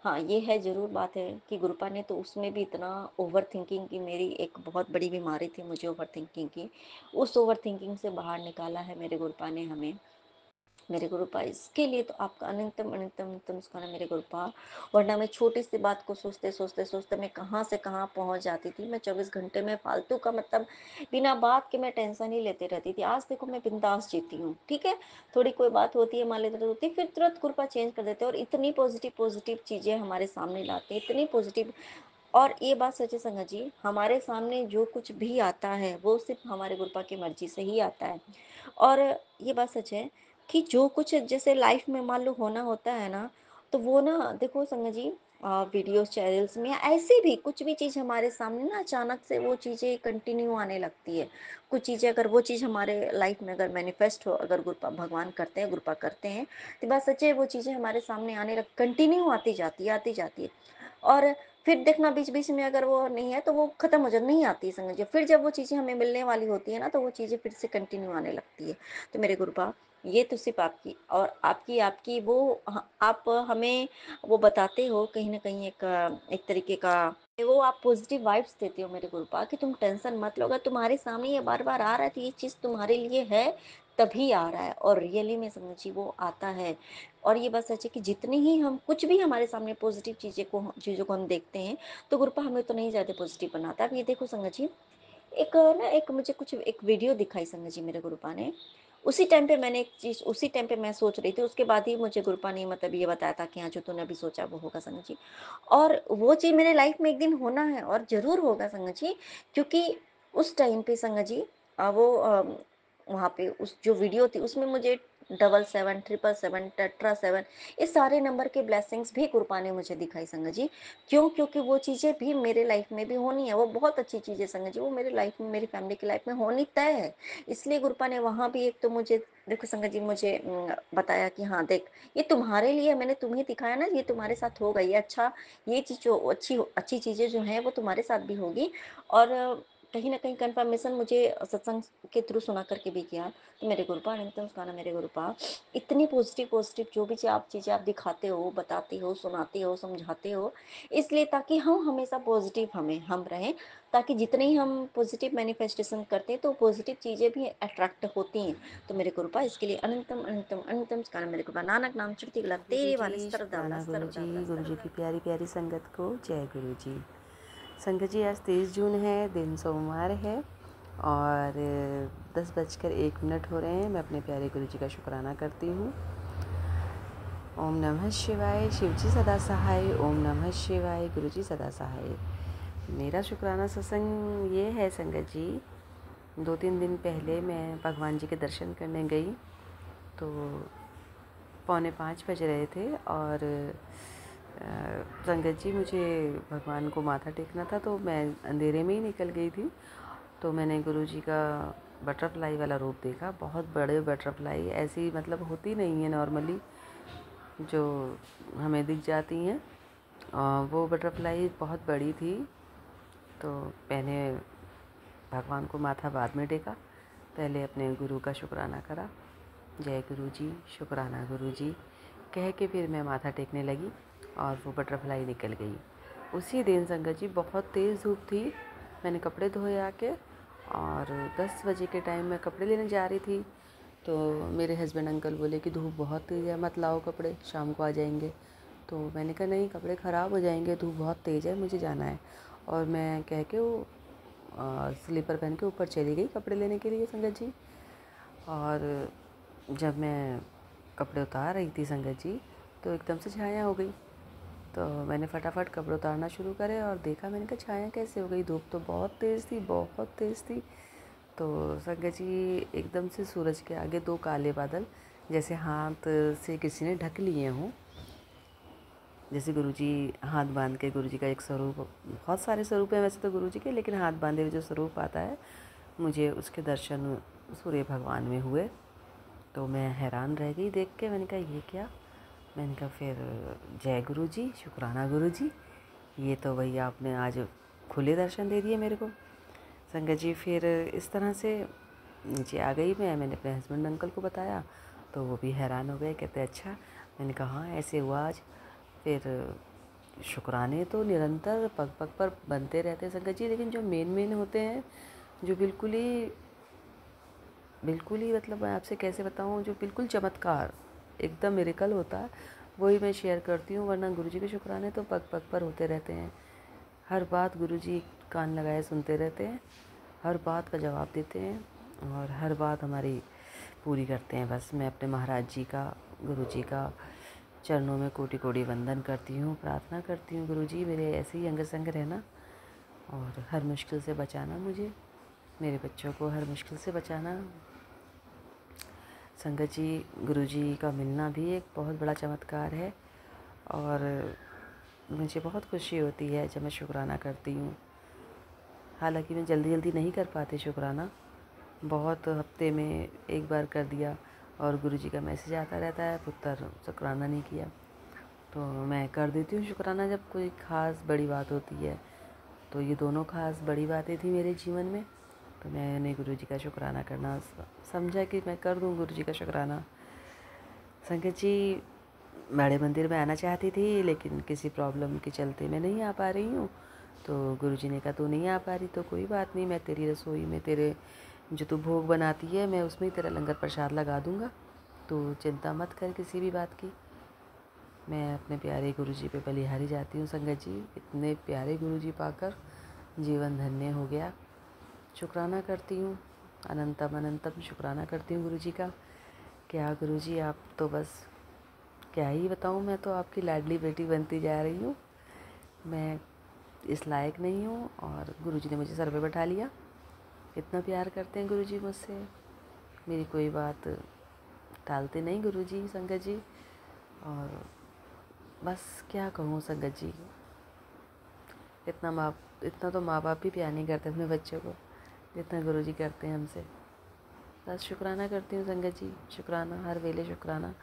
हाँ, ये है ज़रूर बात है कि गुरुपा ने तो उसमें भी इतना ओवर थिंकिंग की, मेरी एक बहुत बड़ी बीमारी थी मुझे ओवर थिंकिंग की, उस ओवर थिंकिंग से बाहर निकाला है मेरे गुरुपा ने हमें। मेरे गुरुपा इसके लिए तो आपका अनंतम अनंतम अनंतम स्मरण मेरे गुरुपा। वरना मैं छोटी सी बात को सोचते सोचते सोचते मैं कहाँ से कहाँ पहुँच जाती थी। मैं 24 घंटे में फालतू का मतलब बिना बात के मैं टेंशन ही लेते रहती थी। आज देखो मैं बिंदास जीती हूँ, ठीक है। थोड़ी कोई बात होती है, मान लेते होती है, फिर तुरंत गुरुपा चेंज कर देते हैं और इतनी पॉजिटिव पॉजिटिव चीज़ें हमारे सामने लाते हैं, इतनी पॉजिटिव। और ये बात सच है संगत जी, हमारे सामने जो कुछ भी आता है वो सिर्फ हमारे गुरुपा की मर्जी से ही आता है। और ये बात सच है कि जो कुछ जैसे लाइफ में मान लो होना होता है ना, तो वो ना देखो संगत जी, वीडियोस चैनल्स में या ऐसे भी कुछ भी चीज़ हमारे सामने ना अचानक से वो चीज़ें कंटिन्यू आने लगती है। कुछ चीज़ें अगर वो चीज़ हमारे लाइफ में अगर मैनिफेस्ट हो, अगर गुरुपा भगवान करते हैं, गुरुपा करते हैं, तो बात सच है वो चीज़ें हमारे सामने आने लग कंटिन्यू आती जाती है, आती जाती है। और फिर देखना बीच बीच में अगर वो नहीं है तो वो खत्म हो जाती, नहीं आती समझ लीजिए। फिर जब वो चीज़ें हमें मिलने वाली होती है ना, तो वो चीज़ें फिर से कंटिन्यू आने लगती है। तो मेरे गुरुपा, ये तो सिर्फ आपकी और आपकी आपकी वो आप हमें वो बताते हो कहीं ना कहीं एक तरीके का, वो आप पॉजिटिव वाइब्स देते हो मेरे गुरुपा कि तुम टेंशन मत लो। अगर तुम्हारे सामने ये बार बार आ रहा है तो ये चीज़ तुम्हारे लिए है, तभी आ रहा है। और रियली में समझिए वो आता है। और ये बात सच है कि जितनी ही हम कुछ भी हमारे सामने पॉजिटिव चीज़ों को हम देखते हैं, तो गुरुपा हमें तो नहीं ज़्यादा पॉजिटिव बनाता। अब ये देखो संगत जी, एक ना एक मुझे कुछ एक वीडियो दिखाई संगत जी मेरे गुरुपा ने। उसी टाइम पे मैंने एक चीज़, उसी टाइम पे मैं सोच रही थी, उसके बाद ही मुझे गुरुपा ने मतलब ये बताया था कि हाँ, जो तूने अभी सोचा वो होगा संगत जी। और वो चीज़ मेरे लाइफ में एक दिन होना है और ज़रूर होगा संगत जी। क्योंकि उस टाइम पे संगत जी वहाँ पे उस जो वीडियो थी उसमें मुझे 77 777 777 ये सारे नंबर के ब्लेसिंग्स भी गुरुपा ने मुझे दिखाई संगत जी। क्यों? क्योंकि वो चीज़ें भी मेरे लाइफ में भी होनी है। वो बहुत अच्छी चीज़ है संगत जी, वो मेरे लाइफ में, मेरी फैमिली की लाइफ में होनी तय है। इसलिए गुरुपा ने वहाँ भी एक तो मुझे देखो संगत जी मुझे बताया कि हाँ देख, ये तुम्हारे लिए मैंने तुम्हें दिखाया ना, ये तुम्हारे साथ होगा, ये अच्छा, ये चीज़ जो अच्छी अच्छी चीज़ें जो हैं वो तुम्हारे साथ भी होगी। और कहीं ना कहीं कंफर्मेशन मुझे सत्संग के थ्रू सुना करके भी किया। तो मेरे गुरुपा अनंतम उसका मेरे गुरुपा, इतनी पॉजिटिव पॉजिटिव जो भी चीज़ें आप दिखाते हो, बताते हो, सुनाते हो, समझाते हो, इसलिए ताकि हम हमेशा पॉजिटिव हम रहें, ताकि जितने ही हम पॉजिटिव मैनिफेस्टेशन करते हैं तो पॉजिटिव चीज़ें भी अट्रैक्ट होती हैं। तो मेरे कृपा इसके लिए अनंतम अनंतम अनंतम कारण मेरे कृपा नानक नाम चढ़ती गला गुरु तेरे जी वाले शुक्राना सरदावला गुरु जी, सरदावला गुरु जी की सरदावला। प्यारी प्यारी संगत को जय गुरु जी। संगत जी आज 23 जून है, दिन सोमवार है और 10:01 हो रहे हैं। मैं अपने प्यारे गुरु जी का शुक्राना करती हूँ। ओम नमः शिवाय, शिव जी सदा सहाय। ओम नमः शिवाय, गुरु जी सदा सहाय। मेरा शुक्राना सत्संग ये है संगत जी, 2-3 दिन पहले मैं भगवान जी के दर्शन करने गई तो 4:45 बज रहे थे और संगत जी मुझे भगवान को माथा टेकना था तो मैं अंधेरे में ही निकल गई थी। तो मैंने गुरु जी का बटरफ्लाई वाला रूप देखा। बहुत बड़े बटरफ्लाई, ऐसी मतलब होती नहीं है नॉर्मली जो हमें दिख जाती हैं, वो बटरफ्लाई बहुत बड़ी थी। तो मैंने भगवान को माथा बाद में टेका, पहले अपने गुरु का शुक्राना करा। जय गुरु जी, शुक्राना गुरु जी कह के फिर मैं माथा टेकने लगी और वो बटरफ्लाई निकल गई। उसी दिन संगत जी बहुत तेज़ धूप थी। मैंने कपड़े धोए आके और 10 बजे के टाइम मैं कपड़े लेने जा रही थी तो मेरे हस्बैंड अंकल बोले कि धूप बहुत तेज़ है, मत लाओ कपड़े, शाम को आ जाएंगे। तो मैंने कहा नहीं, कपड़े ख़राब हो जाएंगे, धूप बहुत तेज़ है, मुझे जाना है। और मैं कह के वो स्लीपर पहन के ऊपर चली गई कपड़े लेने के लिए संगत जी। और जब मैं कपड़े उतार रही थी संगत जी तो एकदम से छाया हो गई। तो मैंने फटाफट कपड़े उतारना शुरू करे और देखा, मैंने कहा छाया कैसे हो गई, धूप तो बहुत तेज़ थी, बहुत तेज़ थी। तो संगत जी एकदम से सूरज के आगे 2 काले बादल जैसे हाथ से किसी ने ढक लिए हों। जैसे गुरुजी हाथ बांध के, गुरुजी का एक स्वरूप, बहुत सारे स्वरूप हैं वैसे तो गुरुजी के, लेकिन हाथ बांधे हुए जो स्वरूप आता है, मुझे उसके दर्शन सूर्य भगवान में हुए। तो मैं हैरान रह गई देख के। मैंने कहा ये क्या? मैंने कहा फिर जय गुरु जी, शुक्राना गुरु जी, ये तो भैया आपने आज खुले दर्शन दे दिए मेरे को। संगत जी फिर इस तरह से नीचे आ गई मैंने अपने हस्बैंड अंकल को बताया, तो वो भी हैरान हो गए, कहते अच्छा। मैंने कहा हाँ ऐसे हुआ आज। फिर शुक्राने तो निरंतर पग पग पर बनते रहते हैं संगत जी, लेकिन जो मेन होते हैं, जो बिल्कुल ही मतलब मैं आपसे कैसे बताऊँ, जो बिल्कुल चमत्कार एकदम मिरेकल होता है, वही मैं शेयर करती हूँ। वरना गुरुजी के शुक्राने तो पग पग पर होते रहते हैं। हर बात गुरुजी कान लगाए सुनते रहते हैं, हर बात का जवाब देते हैं और हर बात हमारी पूरी करते हैं। बस मैं अपने महाराज जी का, गुरुजी का चरणों में कोटि कोटि वंदन करती हूँ, प्रार्थना करती हूँ गुरुजी मेरे ऐसे ही अंग संग रहना और हर मुश्किल से बचाना, मुझे मेरे बच्चों को हर मुश्किल से बचाना। संगत जी, गुरुजी का मिलना भी एक बहुत बड़ा चमत्कार है और मुझे बहुत खुशी होती है जब मैं शुक्राना करती हूँ। हालांकि मैं जल्दी जल्दी नहीं कर पाती शुक्राना, बहुत हफ्ते में एक बार कर दिया और गुरुजी का मैसेज आता रहता है पुत्र शुक्राना नहीं किया, तो मैं कर देती हूँ शुक्राना जब कोई ख़ास बड़ी बात होती है। तो ये दोनों ख़ास बड़ी बातें थी मेरे जीवन में, तो मैंने गुरुजी का शुक्राना करना समझा कि मैं कर दूँ गुरुजी का शुक्राना। संगत जी, बड़े मंदिर में आना चाहती थी लेकिन किसी प्रॉब्लम के चलते मैं नहीं आ पा रही हूँ, तो गुरुजी ने कहा तू नहीं आ पा रही तो कोई बात नहीं, मैं तेरी रसोई में तेरे जो तू भोग बनाती है मैं उसमें ही तेरा लंगर प्रसाद लगा दूँगा, तो चिंता मत कर किसी भी बात की। मैं अपने प्यारे गुरुजी पे बलिहारी जाती हूँ संगत जी, इतने प्यारे गुरुजी पाकर जीवन धन्य हो गया। शुक्राना करती हूँ, अनंतम अनंतम शुक्राना करती हूँ गुरुजी का। क्या गुरुजी, आप तो बस क्या ही बताऊँ, मैं तो आपकी लाडली बेटी बनती जा रही हूँ। मैं इस लायक नहीं हूँ और गुरुजी ने मुझे सर पे बैठा लिया। इतना प्यार करते हैं गुरुजी मुझसे, मेरी कोई बात टालते नहीं गुरुजी, संगत जी। और बस क्या कहूँ संगत जी, इतना तो माँ बाप भी प्यार नहीं करते अपने बच्चों को जितना गुरुजी करते हैं हमसे। बस शुक्राना करती हूँ संगत जी, शुक्राना हर वेले शुक्राना।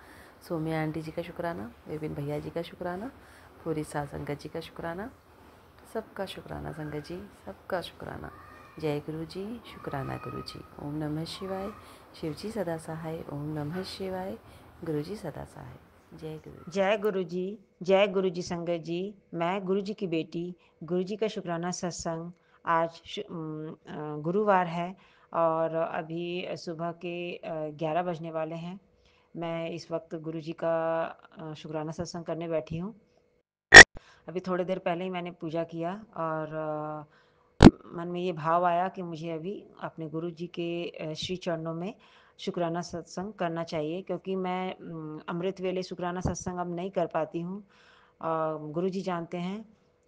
सोम्या आंटी जी का शुक्राना, विपिन भैया जी का शुक्राना, पूरी सास संगत जी का शुक्राना, सबका शुक्राना संगत जी, सबका शुक्राना। जय गुरु जी, शुक्राना गुरु जी। ओम नमः शिवाय, शिव जी सदा सहाय। ओम नमः शिवाय, गुरु जी सदा सहाय। जय गुरु। जय गुरु जी, जय गुरु जी संगत जी। मैं गुरु जी की बेटी, गुरु जी का शुक्राना सत्संग। आज गुरुवार है और अभी सुबह के 11 बजने वाले हैं। मैं इस वक्त गुरु जी का शुक्राना सत्संग करने बैठी हूँ। अभी थोड़ी देर पहले ही मैंने पूजा किया और मन में ये भाव आया कि मुझे अभी अपने गुरु जी के श्री चरणों में शुक्राना सत्संग करना चाहिए, क्योंकि मैं अमृत वेले शुक्राना सत्संग अब नहीं कर पाती हूँ। गुरु जी जानते हैं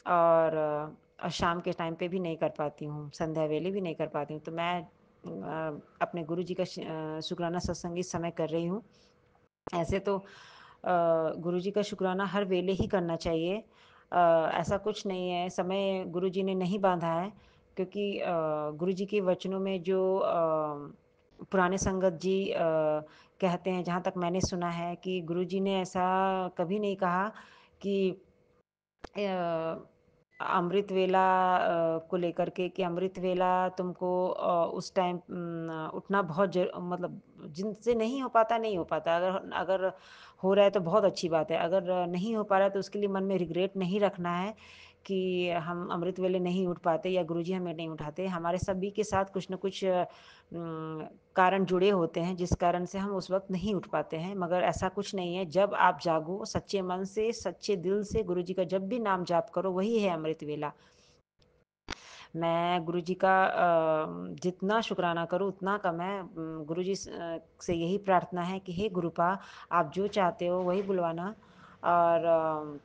और शाम के टाइम पे भी नहीं कर पाती हूँ, संध्या वेले भी नहीं कर पाती हूँ। तो मैं अपने गुरु जी का शुक्राना सत्संग इस समय कर रही हूँ। ऐसे तो गुरुजी का शुक्राना हर वेले ही करना चाहिए। ऐसा कुछ नहीं है, समय गुरुजी ने नहीं बांधा है, क्योंकि गुरुजी के वचनों में जो पुराने संगत जी कहते हैं, जहाँ तक मैंने सुना है कि गुरुजी ने ऐसा कभी नहीं कहा कि अमृत वेला को लेकर के कि अमृत वेला तुमको उस टाइम उठना बहुत मतलब जिनसे नहीं हो पाता नहीं हो पाता। अगर अगर हो रहा है तो बहुत अच्छी बात है, अगर नहीं हो पा रहा है तो उसके लिए मन में रिग्रेट नहीं रखना है कि हम अमृत वेले नहीं उठ पाते या गुरुजी हमें नहीं उठाते। हमारे सभी के साथ कुछ न कुछ कारण जुड़े होते हैं जिस कारण से हम उस वक्त नहीं उठ पाते हैं, मगर ऐसा कुछ नहीं है। जब आप जागो सच्चे मन से, सच्चे दिल से, गुरुजी का जब भी नाम जाप करो, वही है अमृत वेला। मैं गुरुजी का जितना शुक्राना करूँ उतना कम है। गुरुजी से यही प्रार्थना है कि हे गुरुपा, आप जो चाहते हो वही बुलवाना, और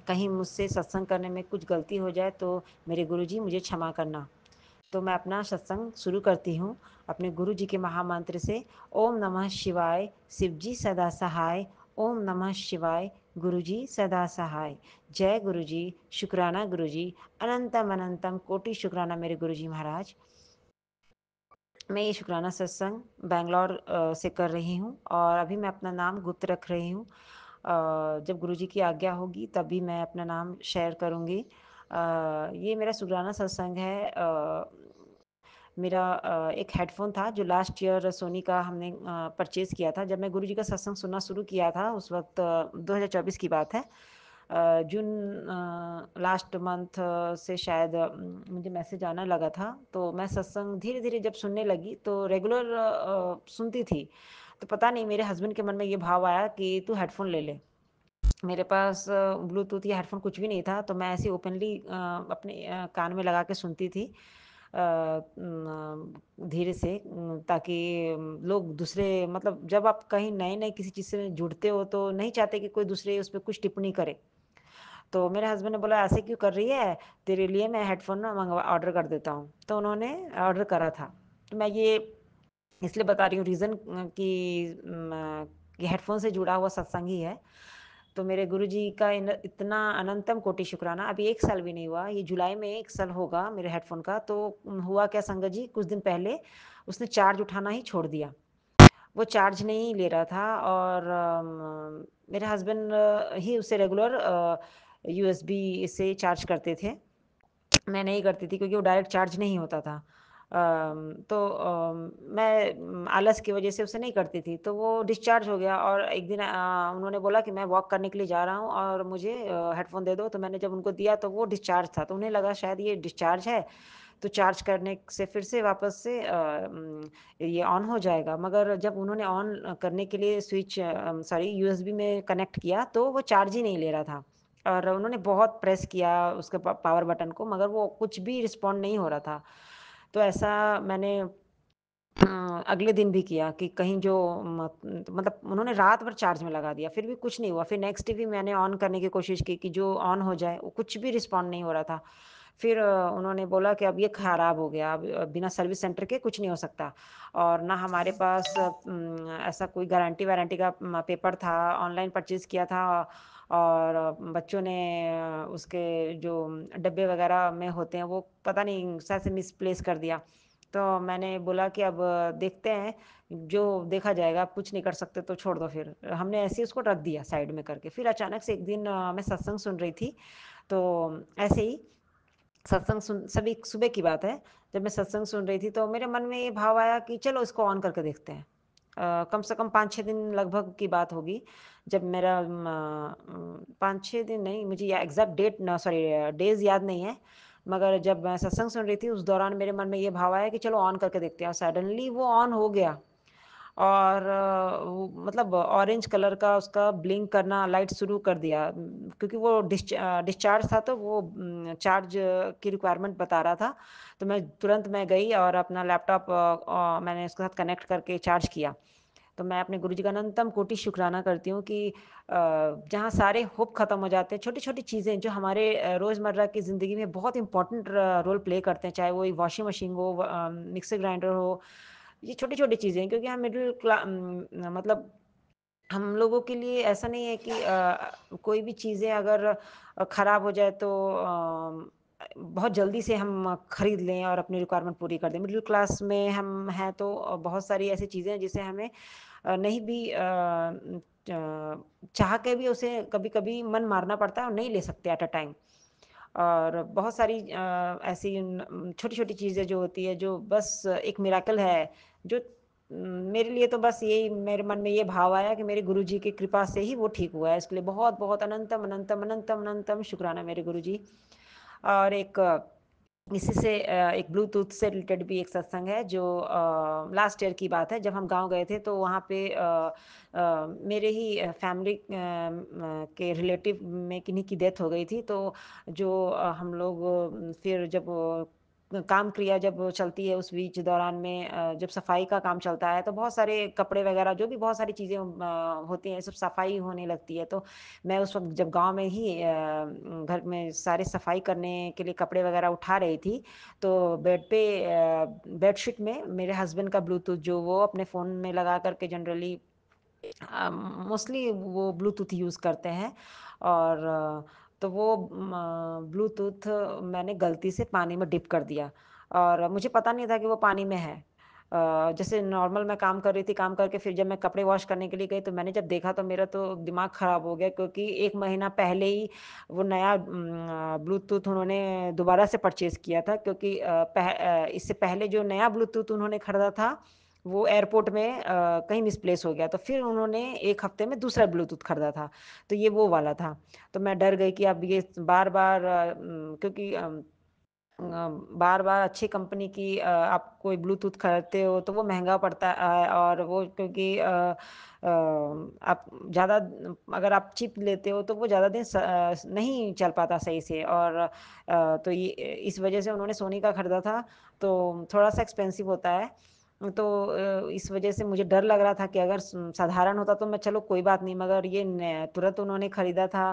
कहीं मुझसे सत्संग करने में कुछ गलती हो जाए तो मेरे गुरुजी मुझे क्षमा करना। तो मैं अपना सत्संग शुरू करती हूँ अपने गुरु जी के महामंत्र से। ओम नमः शिवाय, शिव जी सदा सहाय। ओम नमः शिवाय, गुरु जी सदा सहाय। जय गुरु जी, शुक्राना गुरु जी, अनंतम अनंतम कोटि शुक्राना मेरे गुरु जी महाराज। मैं ये शुक्राना सत्संग बैंगलोर से कर रही हूँ और अभी मैं अपना नाम गुप्त रख रही हूँ। जब गुरुजी की आज्ञा होगी तभी मैं अपना नाम शेयर करूँगी। ये मेरा शुक्राना सत्संग है मेरा एक हेडफ़ोन था जो लास्ट ईयर सोनी का हमने परचेज़ किया था। जब मैं गुरुजी का सत्संग सुनना शुरू किया था उस वक़्त 2024 की बात है। जून लास्ट मंथ से शायद मुझे मैसेज आना लगा था, तो मैं सत्संग धीरे-धीरे जब सुनने लगी तो रेगुलर सुनती थी। तो पता नहीं मेरे हस्बैंड के मन में ये भाव आया कि तू हेडफ़ोन ले ले। मेरे पास ब्लूटूथ या हेडफ़ोन कुछ भी नहीं था, तो मैं ऐसे ओपनली अपने कान में लगा के सुनती थी धीरे से ताकि लोग दूसरे मतलब जब आप कहीं नए-नए किसी चीज़ से जुड़ते हो, तो नहीं चाहते कि कोई दूसरे उस पे कुछ टिप्पणी करे। तो मेरे हस्बैंड ने बोला, "ऐसे क्यों कर रही है? तेरे लिए मैं हेडफ़ोन ना ऑर्डर कर देता हूँ।" तो उन्होंने ऑर्डर करा था। तो मैं ये इसलिए बता रही हूँ रीज़न कि हेडफ़ोन से जुड़ा हुआ सत्संग ही है। तो मेरे गुरुजी का इन इतना अनंतम कोटि शुक्राना। अभी 1 साल भी नहीं हुआ, ये जुलाई में 1 साल होगा मेरे हेडफ़ोन का। तो हुआ क्या संगत जी, कुछ दिन पहले उसने चार्ज उठाना ही छोड़ दिया। वो चार्ज नहीं ले रहा था और मेरे हस्बैंड ही उसे रेगुलर यूएसबी से चार्ज करते थे। मैं नहीं करती थी क्योंकि वो डायरेक्ट चार्ज नहीं होता था। तो मैं आलस की वज़ह से उसे नहीं करती थी, तो वो डिस्चार्ज हो गया और एक दिन उन्होंने बोला कि मैं वॉक करने के लिए जा रहा हूँ और मुझे हेडफ़ोन दे दो, तो मैंने जब उनको दिया तो वो डिस्चार्ज था, तो उन्हें लगा शायद ये डिस्चार्ज है, तो चार्ज करने से फिर से वापस से ये ऑन हो जाएगा। मगर जब उन्होंने ऑन करने के लिए स्विच सॉरी यूएसबी में कनेक्ट किया, तो वो चार्ज ही नहीं ले रहा था। और उन्होंने बहुत प्रेस किया उसके पावर बटन को मगर वो कुछ भी रिस्पॉन्ड नहीं हो रहा था। तो ऐसा मैंने अगले दिन भी किया कि कहीं जो मतलब उन्होंने रात भर चार्ज में लगा दिया, फिर भी कुछ नहीं हुआ। फिर नेक्स्ट डे भी मैंने ऑन करने की कोशिश की कि जो ऑन हो जाए, वो कुछ भी रिस्पॉन्ड नहीं हो रहा था। फिर उन्होंने बोला कि अब ये खराब हो गया, अब बिना सर्विस सेंटर के कुछ नहीं हो सकता और ना हमारे पास ऐसा कोई गारंटी-वारंटी का पेपर था, ऑनलाइन परचेज़ किया था और बच्चों ने उसके जो डब्बे वगैरह में होते हैं, वो पता नहीं शायद से मिसप्लेस कर दिया। तो मैंने बोला कि अब देखते हैं, जो देखा जाएगा, अब कुछ नहीं कर सकते तो छोड़ दो फिर। हमने ऐसे ही उसको रख दिया साइड में करके। फिर अचानक से एक दिन मैं सत्संग सुन रही थी, तो ऐसे ही सत्संग सुन सभी सुबह की बात है, जब मैं सत्संग सुन रही थी तो मेरे मन में ये भाव आया कि चलो इसको ऑन करके देखते हैं। कम से कम 5-6 दिन लगभग की बात होगी, जब मेरा 5-6 दिन नहीं, मुझे या एग्ज़ैक्ट डेट ना सॉरी डेज़ याद नहीं है, मगर जब मैं सत्संग सुन रही थी, उस दौरान मेरे मन में ये भाव आया कि चलो ऑन करके देखते हैं और सडनली वो ऑन हो गया। और वो मतलब ऑरेंज कलर का उसका ब्लिंक करना लाइट शुरू कर दिया क्योंकि वो डिस्चार्ज था तो वो चार्ज की रिक्वायरमेंट बता रहा था। तो मैं गई और अपना लैपटॉप मैंने उसके साथ कनेक्ट करके चार्ज किया। तो मैं अपने गुरुजी का अनंतम कोटि शुक्राना करती हूँ कि जहाँ सारे होप ख़त्म हो जाते हैं, छोटी-छोटी चीज़ें जो हमारे रोज़मर्रा की ज़िंदगी में बहुत इम्पोर्टेंट रोल प्ले करते हैं, चाहे वो एक वॉशिंग मशीन हो, मिक्सर ग्राइंडर हो, ये छोटी-छोटी चीज़ें हैं क्योंकि हम मतलब हम लोगों के लिए ऐसा नहीं है कि कोई भी चीज़ें अगर खराब हो जाए तो बहुत जल्दी से हम खरीद लें और अपनी रिक्वायरमेंट पूरी कर दें। मिडल क्लास में हम हैं तो बहुत सारी ऐसी चीज़ें हैं जिसे हमें नहीं भी चाह के भी उसे कभी-कभी मन मारना पड़ता है और नहीं ले सकते एट अ टाइम। और बहुत सारी ऐसी छोटी-छोटी चीज़ें जो होती है जो बस एक मिरेकल है जो मेरे लिए तो बस यही मेरे मन में ये भाव आया कि मेरे गुरुजी की कृपा से ही वो ठीक हुआ है। इसके लिए बहुत-बहुत अनंतम, अनंतम, अनंतम, अनंतम शुक्राना मेरे गुरुजी। और एक इसी से एक ब्लूटूथ से रिलेटेड भी एक सत्संग है जो लास्ट ईयर की बात है जब हम गाँव गए थे तो वहाँ पे मेरे ही फैमिली के रिलेटिव में किन्हीं की डेथ हो गई थी तो जो हम लोग फिर जब काम क्रिया जब चलती है उस बीच दौरान में जब सफाई का काम चलता है तो बहुत सारे कपड़े वगैरह जो भी बहुत सारी चीज़ें होती हैं सब सफाई होने लगती है तो मैं उस वक़्त जब गाँव में ही घर में सारे सफाई करने के लिए कपड़े वगैरह उठा रही थी, तो बेड पे बेडशीट में मेरे हस्बैंड का ब्लूटूथ जो वो अपने फ़ोन में लगा कर के जनरली मोस्टली वो ब्लूटूथ यूज़ करते हैं और तो वो ब्लूटूथ मैंने गलती से पानी में डिप कर दिया और मुझे पता नहीं था कि वो पानी में है। जैसे नॉर्मल मैं काम कर रही थी, काम करके फिर जब मैं कपड़े वॉश करने के लिए गई तो मैंने जब देखा तो मेरा तो दिमाग ख़राब हो गया, क्योंकि 1 महीना पहले ही वो नया ब्लूटूथ उन्होंने दोबारा से परचेज़ किया था, क्योंकि इससे पहले जो नया ब्लूटूथ उन्होंने खरीदा था, वो एयरपोर्ट में कहीं मिसप्लेस हो गया, तो फिर उन्होंने 1 हफ्ते में दूसरा ब्लूटूथ खरीदा था, तो ये वो वाला था। तो मैं डर गई कि अब ये बार-बार क्योंकि बार-बार अच्छी कंपनी की आप कोई ब्लूटूथ खरीदते हो तो वो महँगा पड़ता है, और वो क्योंकि आप ज़्यादा अगर आप चिप लेते हो तो वो ज़्यादा दिन नहीं चल पाता सही से, और तो ये इस वजह से उन्होंने सोनी का खरीदा था, तो थोड़ा-सा एक्सपेंसिव होता है। तो इस वजह से मुझे डर लग रहा था कि अगर साधारण होता तो मैं चलो कोई बात नहीं, मगर ये न तुरंत उन्होंने खरीदा था,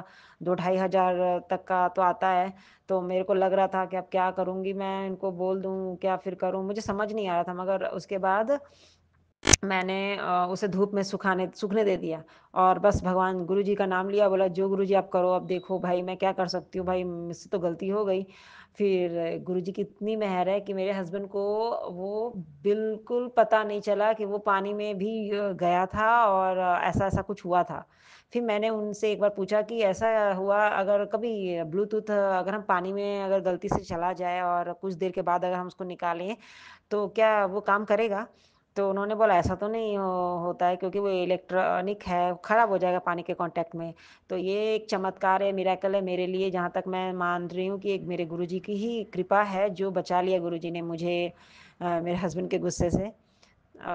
2 ढाई हज़ार तक का तो आता है। तो मेरे को लग रहा था कि अब क्या करूँगी मैं, इनको बोल दूँ, क्या फिर करूँ? मुझे समझ नहीं आ रहा था, मगर उसके बाद मैंने उसे धूप में सूखने दे दिया, और बस भगवान गुरुजी का नाम लिया, बोला जो गुरुजी आप करो, अब देखो भाई मैं क्या कर सकती हूँ भाई, मुझसे तो गलती हो गई। फिर गुरुजी की इतनी मेहर है कि मेरे हस्बैंड को वो बिल्कुल पता नहीं चला कि वो पानी में भी गया था, और ऐसा-ऐसा कुछ हुआ था। फिर मैंने उनसे एक बार पूछा कि ऐसा हुआ अगर कभी ब्लूटूथ अगर हम पानी में अगर गलती से चला जाए और कुछ देर के बाद अगर हम उसको निकालें, तो क्या वो काम करेगा? तो उन्होंने बोला ऐसा तो नहीं होता है, क्योंकि वो इलेक्ट्रॉनिक है, खराब हो जाएगा पानी के कांटेक्ट में। तो ये एक चमत्कार है, मिरेकल है मेरे लिए, जहाँ तक मैं मान रही हूँ कि एक मेरे गुरुजी की ही कृपा है जो बचा लिया गुरुजी ने मुझे मेरे हस्बैंड के गुस्से से।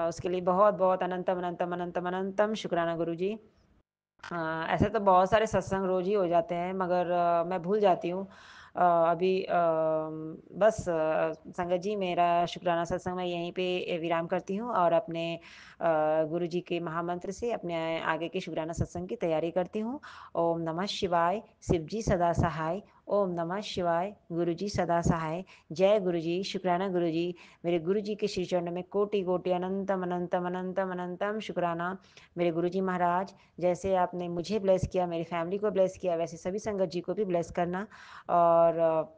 उसके लिए बहुत-बहुत अनंतम, अनंतम, अनंतम, अनंतम शुक्राना गुरुजी। ऐसे तो बहुत सारे सत्संग रोज़ ही हो जाते हैं, मगर मैं भूल जाती हूँ। अभी बस संगत जी, मेरा शुक्राना सत्संग मैं यहीं पे विराम करती हूँ, और अपने गुरुजी के महामंत्र से अपने आगे के शुक्राना सत्संग की तैयारी करती हूँ। ओम नमः शिवाय, शिव जी सदा सहाय। ओम नमः शिवाय, गुरुजी सदा सहाय। जय गुरुजी, शुक्राना गुरुजी। मेरे गुरुजी के श्री चरणों में कोटि-कोटि अनंतम, अनंतम, अनंतम, अनंतम शुक्राना। मेरे गुरुजी महाराज, जैसे आपने मुझे ब्लेस किया, मेरी फैमिली को ब्लेस किया, वैसे सभी संगत जी को भी ब्लेस करना। और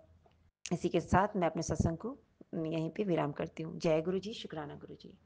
इसी के साथ मैं अपने सत्संग को यहीं पे विराम करती हूँ। जय गुरु जी, शुक्राना गुरु जी।